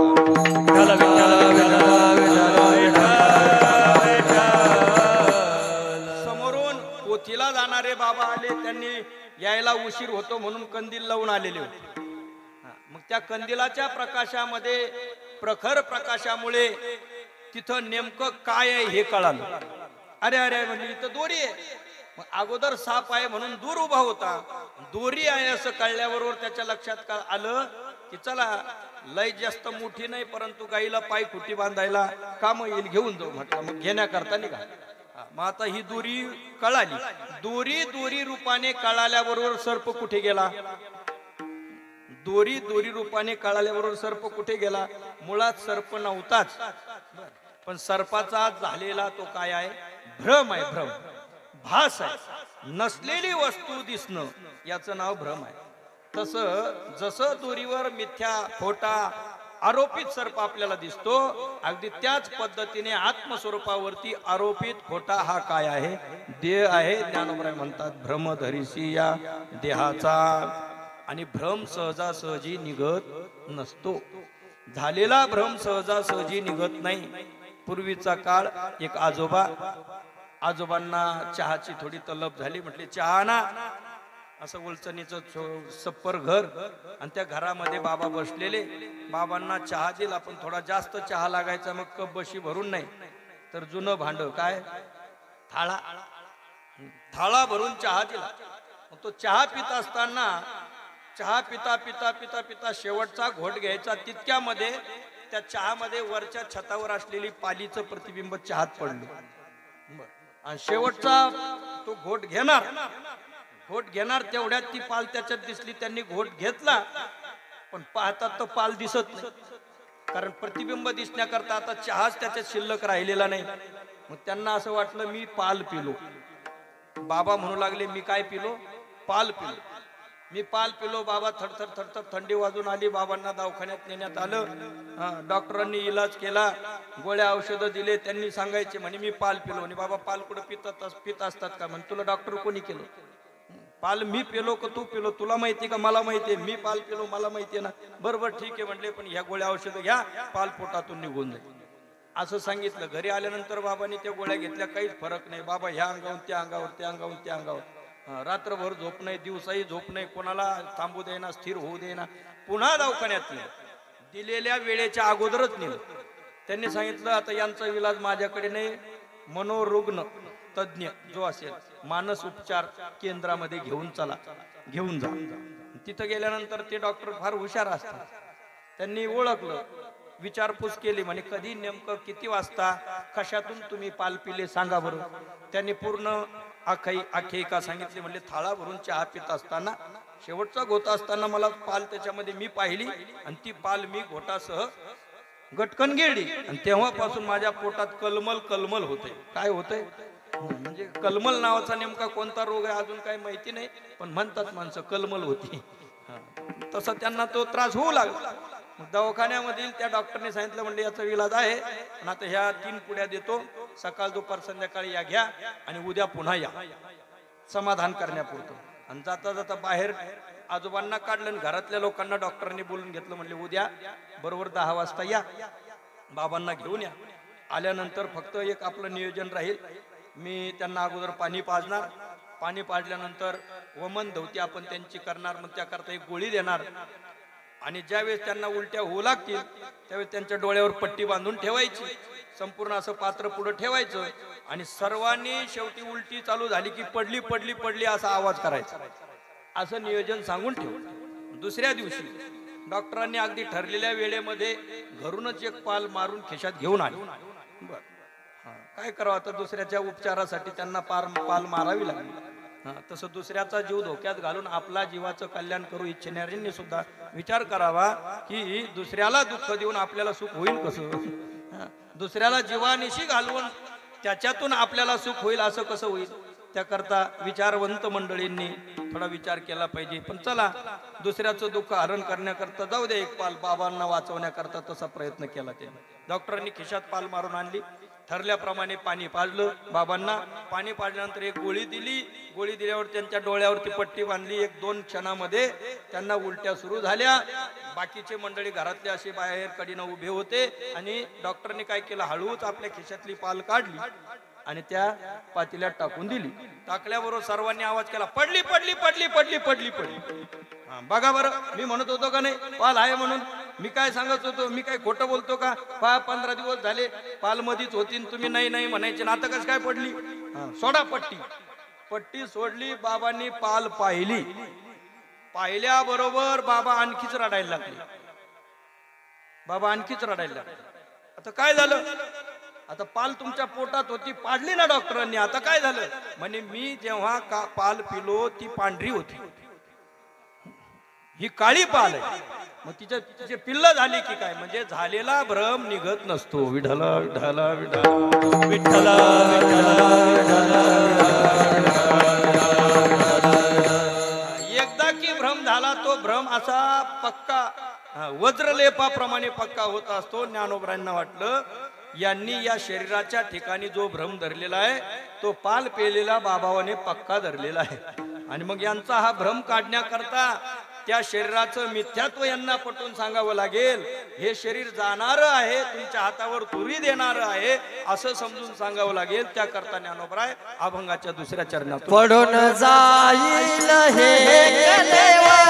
समोरून पोथीला जाणारे बाबा आले, त्यांनी यायला उशीर होतो म्हणून कंदील लावून आलेले होते. मग त्या कंदिलाच्या प्रकाशामध्ये, प्रखर प्रकाशामुळे तिथं नेमकं काय आहे हे कळालं. अरे अरे म्हणजे इथं दोरी आहे. मग अगोदर साप आहे म्हणून दूर उभा होता, दोरी आहे असं कळल्याबरोबर त्याच्या लक्षात आलं की चला लय जास्त मोठी नाही परंतु गाईला पाय खुटी बांधायला काम येईल, घेऊन जाऊ म्हटलं. मग घेण्याकरता निघा. मग आता ही दोरी कळाली. दोरी रूपाने कळाल्याबरोबर सर्प कुठे गेला? दोरी रूपाने कळाल्याबरोबर सर्प कुठे गेला? मुळात सर्प नव्हताच, पण सर्पाचा झालेला तो काय आहे? भ्रम आहे. भ्रम, भास आहे. नसलेली वस्तू दिसणं याचं नाव भ्रम आहे. तसं जसं दोरीवर मिथ्या खोटा आरोपित सर्प आपल्याला दिसतो, अगदी त्याच पद्धतीने आत्मस्वरूपावरती आरोपित खोटा हा काय आहे? देह आहे. ज्ञानोबराय म्हणतात भ्रमधरीसी या देहाचा. आणि भ्रम सहजासहजी निघत नसतो. झालेला भ्रम सहजासहजी निघत नाही. पूर्वीचा काळ, एक आजोबांना चहाची थोडी तलब झाली, म्हटले चहा ना. असं उलचणीचं सप्पर घर आणि त्या घरामध्ये बाबा बसलेले. बाबांना चहा दिला पण थोडा जास्त चहा लागायचा, मग कप बशी भरून नाही तर जुनं भांड काय थाळा भरून चहा दिला. मग तो चहा पित असताना चहा पिता पिता पिता पिता शेवटचा घोट घ्यायचा, तितक्यामध्ये त्या चहामध्ये वरच्या छतावर असलेली पालीचं प्रतिबिंब चहात पडलं. आणि शेवटचा तो घोट घेणार तेवढ्यात ती पाल त्याच्यात दिसली. त्यांनी घोट घेतला पण पाहतात तो पाल दिसत नाही, कारण प्रतिबिंब दिसण्याकरता आता चहाच त्याच्यात शिल्लक राहिलेला नाही. मग त्यांना असं वाटलं मी पाल पिलो. बाबा म्हणू लागले मी काय पिलो? पाल पिलो. मी पाल पिलो. बाबा थरथर थंडी वाजून आली. बाबांना दवाखान्यात नेण्यात आलं. डॉक्टरांनी इलाज केला, गोळ्या औषधं दिले. त्यांनी सांगायचे म्हणे मी पाल पिलो. आणि बाबा पाल कुठं पित असतात का? म्हणे तुला डॉक्टर कोणी केलं? पाल मी पिलो का तू पिलो? तुला माहिती का? मला माहितीये. मी पाल पिलो, मला माहितीये ना. बरोबर ठीक आहे म्हणले, पण ह्या गोळ्या औषधं घ्या, पाल पोटातून निघून जाईल असं सांगितलं. घरी आल्यानंतर बाबांनी त्या गोळ्या घेतल्या, काहीच फरक नाही. बाबा ह्या अंगावरून त्या अंगावर, त्या अंगावरून त्या अंगावर. रात्रभर झोप नाही, दिवसाही झोप नाही, कोणाला थांबू देना, स्थिर होऊ देना. पुन्हा दवाखान्यात नेलं. दिलेल्या वेळेच्या अगोदरच नेलं. त्यांनी सांगितलं आता यांचा इलाज माझ्याकडे नाही, मनोरुग्ण तज्ञ जो असेल मानस उपचार केंद्रामध्ये घेऊन चला, घेऊन जा. तिथं गेल्यानंतर ते डॉक्टर फार हुशार असतात. त्यांनी ओळखलं, विचारपूस केली. म्हणे कधी, नेमकं किती वाजता, कशातून तुम्ही पाल पिले सांगा बरं. त्यांनी पूर्ण आख्यायिका सांगितली. म्हणजे थाळा भरून चहा पित असताना शेवटचा घोटा असताना मला पाल त्याच्यामध्ये मी पाहिली आणि ती पाल मी घोटासह गटकन गिळली. आणि तेव्हापासून माझ्या पोटात कलमल होते. काय होतंय म्हणजे कलमल नावाचा नेमका कोणता रोग आहे अजून काही माहिती नाही, पण म्हणतात माणसं कलमल होती. तसं त्यांना तो त्रास होऊ लागला. दवाखान्यामधील त्या डॉक्टरने सांगितलं म्हणजे याचा इलाज आहे, पण आता ह्या 3 पुड्या देतो, सकाळ दुपार संध्याकाळी या घ्या आणि उद्या पुन्हा या समाधान करण्यापुरतं. आणि जाता जाता बाहेर आजोबांना काढलं आणि घरातल्या लोकांना डॉक्टरांनी बोलून घेतलं. म्हणले उद्या बरोबर 10 वाजता या, बाबांना घेऊन या. आल्यानंतर फक्त एक आपलं नियोजन राहील, मी त्यांना अगोदर पाणी पाजणार, पाणी पाजल्यानंतर वमन धवती आपण त्यांची करणार, मग त्याकरता एक गोळी देणार. आणि ज्यावेळेस त्यांना उलट्या होऊ लागतील त्यावेळेस त्यांच्या डोळ्यावर पट्टी बांधून ठेवायची, संपूर्ण असं पात्र पुढे ठेवायचं आणि सर्वांनी शेवटी उलटी चालू झाली की पडली पडली पडली असा आवाज करायचा. असं नियोजन सांगून ठेव. दुसऱ्या दिवशी डॉक्टरांनी अगदी ठरलेल्या वेळेमध्ये घरूनच एक पाल मारून खिशात घेऊन आले. बर, काय करावं आता, दुसऱ्याच्या उपचारासाठी त्यांना पाल मारावी लागली. तसं दुसऱ्याचा जीव धोक्यात घालून आपला जीवाचं कल्याण करू इच्छिणाऱ्यांनी सुद्धा विचार करावा की दुसऱ्याला दुःख देऊन आपल्याला सुख होईल कसं. दुसऱ्याला जीवानिशी घालवून त्याच्यातून आपल्याला सुख होईल असं कसं होईल. त्याकरता विचारवंत मंडळींनी थोडा विचार केला पाहिजे. पण चला, दुसऱ्याचं दुःख हरण करण्याकरता जाऊ दे, एक पाल बाबांना वाचवण्याकरता तसा प्रयत्न केला. त्याने डॉक्टरांनी खिशात पाल मारून आणली. ठरल्याप्रमाणे पाणी पाजलं बाबांना. पाणी पाजल्यानंतर एक गोळी दिली. गोळी दिल्यावर त्यांच्या डोळ्यावरती पट्टी बांधली. 1-2 क्षणामध्ये त्यांना उलट्या सुरू झाल्या. बाकीचे मंडळी घरातले असे बाहेर कडीनं उभे होते आणि डॉक्टरने काय केलं, हळूच आपल्या खिशातली पाल काढली आणि त्या पातेल्यात टाकून दिली. टाकल्याबरोबर सर्वांनी आवाज केला, पडली पडली पडली पडली पडली पडली. बघा बरं, मी म्हणत होतो का नाही पाल आहे म्हणून. मी काय सांगत होतो, मी काय खोटं बोलतो का. 15 दिवस झाले पाल मधीच होती, तुम्ही नाही नाही म्हणायचे ना, आता कसं काय पडली. सोडा पट्टी. पट्टी सोडली. बाबांनी पाल पाहिली. पाहिल्याबरोबर बाबा आणखीच रडायला लागले. बाबा आणखीच रडायला लागले. आता काय झालं. आता पाल तुमच्या पोटात होती, पाडली ना डॉक्टरांनी, आता काय झालं. म्हणे मी जेव्हा पाल पिलो ती पांढरी होती, ही काळी पाल आहे. मग तिचे पिल्ल झाली की काय, म्हणजे झालेला भ्रम निघत नसतो. विठला विठला विठला विठला एकदा की भ्रम झाला तो भ्रम असा पक्का वज्रलेपाप्रमाणे पक्का होत असतो. ज्ञानोबरांना वाटलं यांनी या शरीराच्या ठिकाणी जो भ्रम धरलेला आहे तो पाल पेलेला बाबावाने पक्का धरलेला आहे. आणि मग यांचा हा भ्रम काढण्याकरता त्या शरीराचं मिथ्यात्व यांना पटवून सांगावं लागेल. हे शरीर जाणार आहे, तुमच्या हातावर तुरी देणार आहे असं समजून सांगावं लागेल. त्याकरता ज्ञानोबराय अभंगाच्या दुसऱ्या चरणात पडून जाईल हे कलेवर,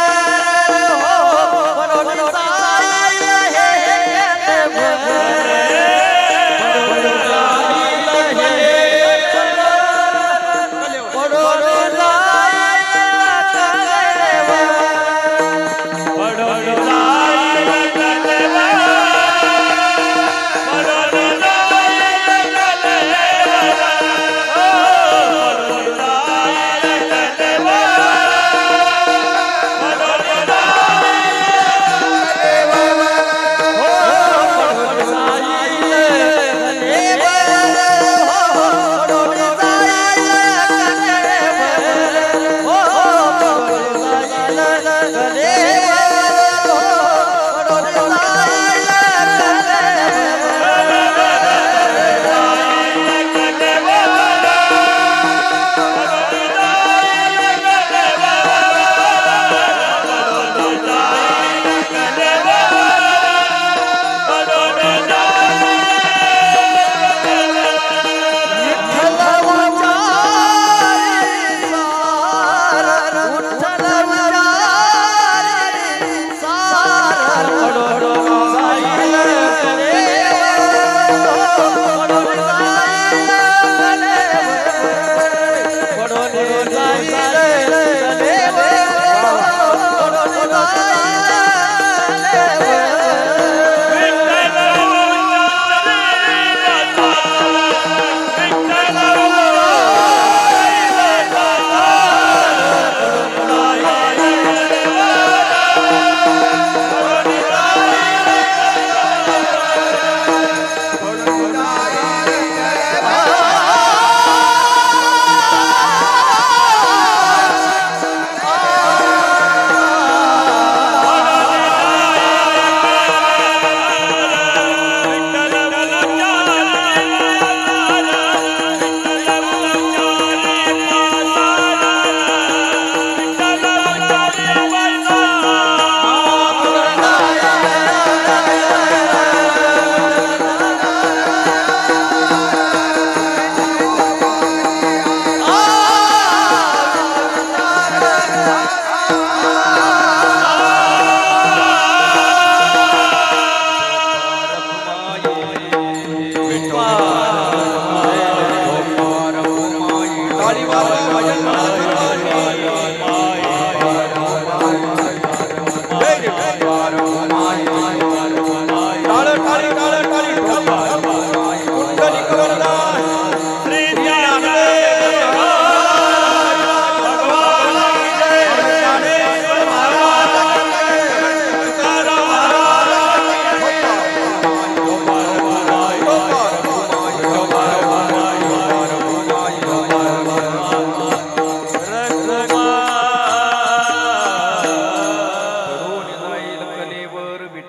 पडून जाईल हे कलेवर, पडून जाईल हे कलेवर, पडून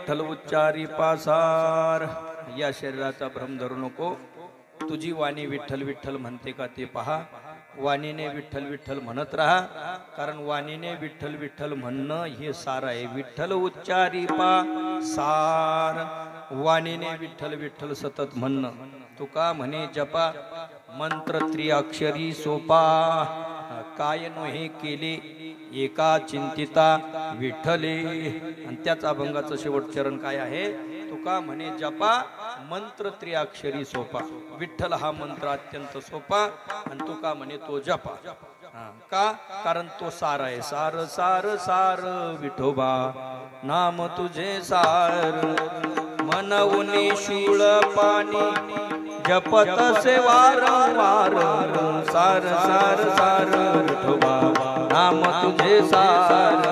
विठ्ठल उच्चारी पासार. या शरीराचा भ्रम धरू नको. तुझी वाणी विठ्ठल विठ्ठल म्हणते का ते पहा. वाणीने विठ्ठल विठ्ठल म्हणत राहा, कारण वाणीने विठ्ठल विठ्ठल म्हणणं हे सार आहे. विठ्ठल उच्चारी सार. वाणीने विठ्ठल विठ्ठल सतत म्हणणं. तुका म्हणे जपा मंत्र त्रिअक्षरी सोपा. काय नोहे केले एका चिंतिता विठ्ठले. आणि त्याच अभंगाचं शेवट चरण काय आहे. तुका म्हणे जपा मंत्र त्रिअक्षरी सोपा. विठ्ठल हा मंत्र अत्यंत सोपा आणि तुका म्हणे तो जपा. का, कारण तो सार आहे. सार सार सार विठोबा नाम तुझे सार. मनवुनी शूळ पाणी जपत से वारंवार. सार सार सार विठोबा नाम तुझे सार.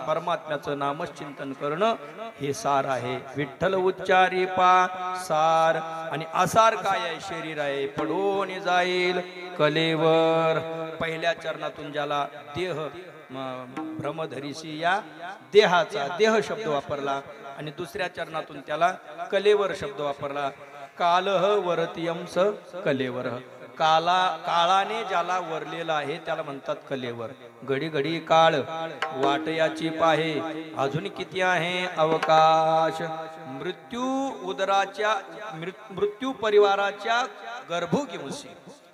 परमात्म्याचं नामच चिंतन करणं हे सार आहे. विठ्ठल उच्चारी सार. आणि असार काय आहे. शरीर आहे पडून जाईल कलेवर. पहिल्या चरणातून ज्याला देह भ्रमधरीशी या देहाचा देह शब्द वापरला आणि दुसऱ्या चरणातून त्याला कलेवर शब्द वापरला. कालह वरतियंस कलेवर. काळाने ज्याला वरलेला आहे त्याला म्हणतात कलेवर. घडी घडी काळ वाटयाची पाहे अजून किती आहे अवकाश. मृत्यू उदराच्या मृत्यू परिवाराच्या गर्भोगिमुशी,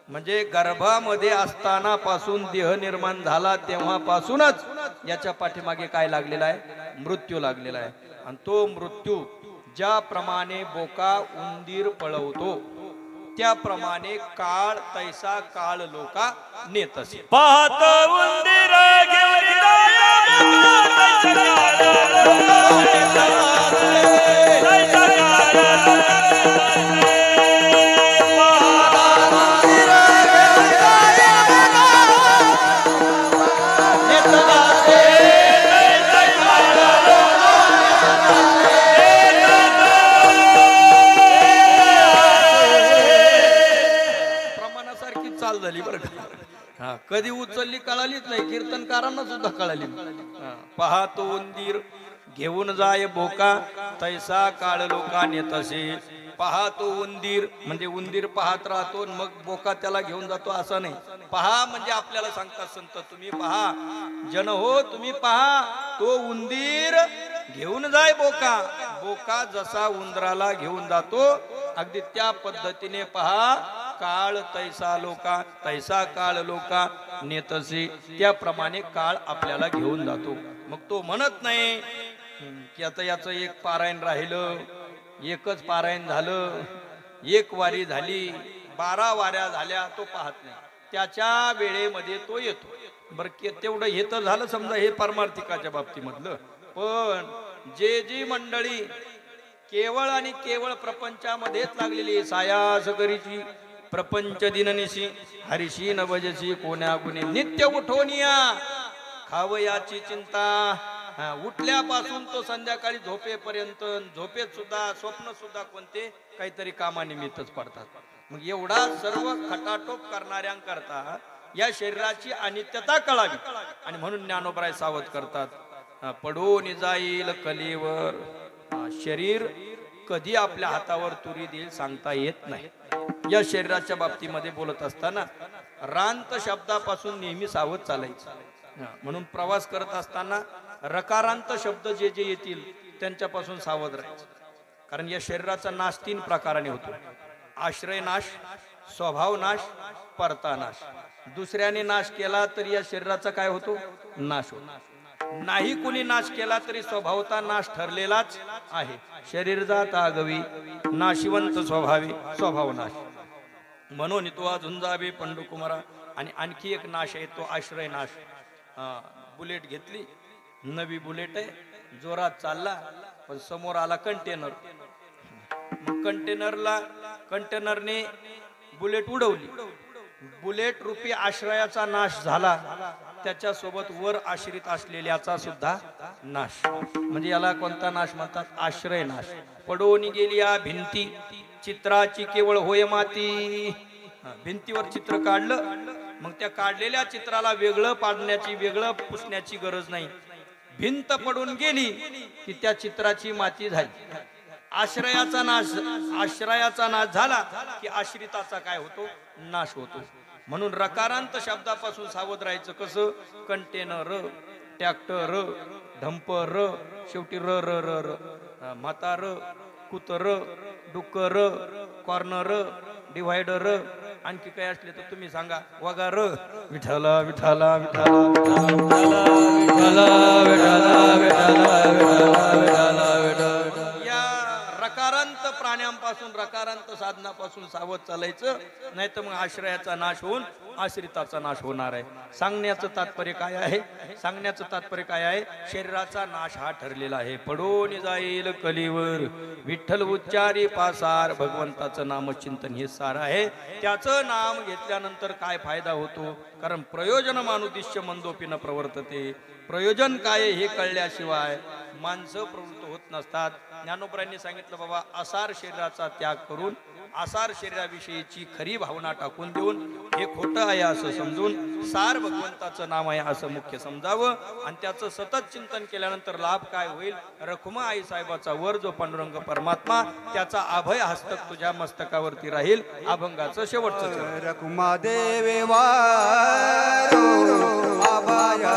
म्हणजे गर्भामध्ये असताना पासून देह निर्माण झाला तेव्हापासूनच याच्या पाठीमागे काय लागलेला आहे. मृत्यू लागलेला आहे. आणि तो मृत्यू ज्याप्रमाणे बोका उंदीर पळवतो त्याप्रमाणे काळ तैसा काळ लोका नेत असे. पाहत उंदीर घेऊन झाली बरं का. कधी उचलली कळालीच नाही. कीर्तनकारांना सुद्धा कळाली. पाहतो उंदीर घेऊन जाय बोका तैसा काळ लोका नेतसे. पाहतो उंदीर म्हणजे उंदीर पाहत राहतो मग बोका त्याला घेऊन जातो असं नाही. पहा म्हणजे आपल्याला सांगतात संत तुम्ही पहा जन हो तुम्ही पहा तो उंदीर घेऊन जाय बोका. बोका जसा उंदराला घेऊन जातो अगदी त्या पद्धतीने पहा काळ तैसा लोका तैसा काळ लोका नेतसे. त्याप्रमाणे काळ आपल्याला घेऊन जातो. मग तो म्हणत नाही की आता याचं एक पारायण राहिलं, एकच पारायण झालं, एक वारी झाली, 12 वाऱ्या झाल्या, तो पाहत नाही. त्याच्या वेळेमध्ये तो येतो. बरं तेवढं हे तर झालं समजा हे पारमार्थिकाच्या बाबतीमधलं. पण जी मंडळी केवळ आणि केवळ प्रपंचामध्येच लागलेली सायास करीची प्रपंच दिननिशी हरिशी न भजशी कोण्या गुणे नित्य उठवनिया खावयाची चिंता. उठल्यापासून तो संध्याकाळी झोपेपर्यंत झोपेत सुद्धा स्वप्न सुद्धा कोणते काहीतरी कामानिमित्तच पडतात. मग एवढा सर्व खटाटोप करणाऱ्यांकरता या शरीराची अनित्यता कळावी आणि म्हणून ज्ञानोबराय सावध करतात पडून जाईल कलेवर. शरीर कधी आपल्या हातावर तुरी देईल सांगता येत नाही. या शरीराच्या बाबतीमध्ये बोलत असताना रांत शब्दापासून नेहमी सावध चालायचं. म्हणून प्रवास करत असताना रकारांत शब्द जे जे येतील त्यांच्यापासून सावध राहायचं. कारण या शरीराचा नाश 3 प्रकाराने होतो. आश्रय नाश, स्वभाव नाश, परता नाश. दुसऱ्याने नाश केला तरी या शरीराचा काय होतो नाश होतो. नाही कुणी नाश केला तरी स्वभावता नाश ठरलेलाच आहे. शरीर जात आगवी नाशिवंत स्वभावी स्वभाव नाश. म्हणून तो झुंजावे पंडुकुमारा. आणि आणखी एक नाश आहे तो आश्रय नाश. बुलेट घेतली, नवी बुलेट आहे, जोरात चालला पण समोर आला कंटेनर. मग कंटेनरने बुलेट उडवली. बुलेट रूपी आश्रयाचा नाश झाला. त्याच्यासोबत वर आश्रित असलेल्याचा सुद्धा नाश. म्हणजे याला कोणता नाश म्हणतात आश्रय नाश. पडून गेली या भिंती चित्राची केवळ होय माती. भिंतीवर चित्र काढलं मग त्या काढलेल्या चित्राला वेगळं पाडण्याची वेगळं पुसण्याची गरज नाही. भिंत पडून गेली की त्या चित्राची माती झाली. आश्रयाचा नाश झाला की आश्रिताचा काय होतो? नाश होतो. म्हणून रकारांत शब्दापासून सावध राहायचं कसं? कंटेनर, ट्रॅक्टर, ढंपर, शेवटी र र र र, म्हातार, कुतर, डुक्कर, कॉर्नर, डिव्हायडर, आणखी काय असले तर तुम्ही सांगा. वगार, विठाला विठाला विठाला विठाला या रकारांत प्राण्यांपासून, रकारांत साधनापासून सावध चालायचं, नाही तर मग आश्रयाचा नाश होऊन आश्रिताचा नाश होणार आहे. सांगण्याचं तात्पर्य काय आहे? सांगण्याचं तात्पर्य काय आहे? शरीराचा नाश हा ठरलेला आहे. पडून जाईल कलीवर विठ्ठल उच्चारी पासार. भगवंताचं नामचिंतन हे सार आहे. त्याचं नाम घेतल्यानंतर काय फायदा होतो? कारण प्रयोजन मानुदिश्य मंदोपीन प्रवर्तते. प्रयोजन काय हे कळल्याशिवाय माणसं प्रवृत्त होत नसतात. ज्ञानोबरांनी सांगितलं, बाबा असार शरीराचा त्याग करून आसार शरीराविषयीची खरी भावना टाकून देऊन हे खोटं आहे असं समजून सार भगवंताचं नाम आहे असं मुख्य समजावं. आणि त्याचं सतत चिंतन केल्यानंतर लाभ काय होईल? रखुमा आई साहेबाचा वर जो पांडुरंग परमात्मा, त्याचा अभय हस्तक तुझ्या मस्तकावरती राहील. अभंगाचं शेवटचं रखुमा देवे वारो अभय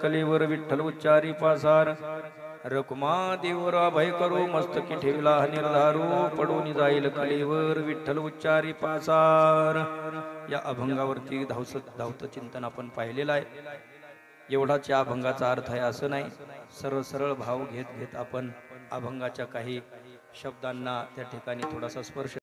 कलीवर विठ्ठल उच्चारी पासार. रकुमा देवर अभय करू मस्तकी ठेवला निर्धारू. पडून जाईल कलीवर विठ्ठल उच्चारी पासार. या अभंगावरती धावत चिंतन आपण पाहिलेलं आहे. एवढाच या अभंगाचा अर्थ आहे असं नाही. सरळ सरळ भाव घेत घेत आपण अभंगाच्या काही शब्दांना त्या ठिकाणी थोडासा स्पर्श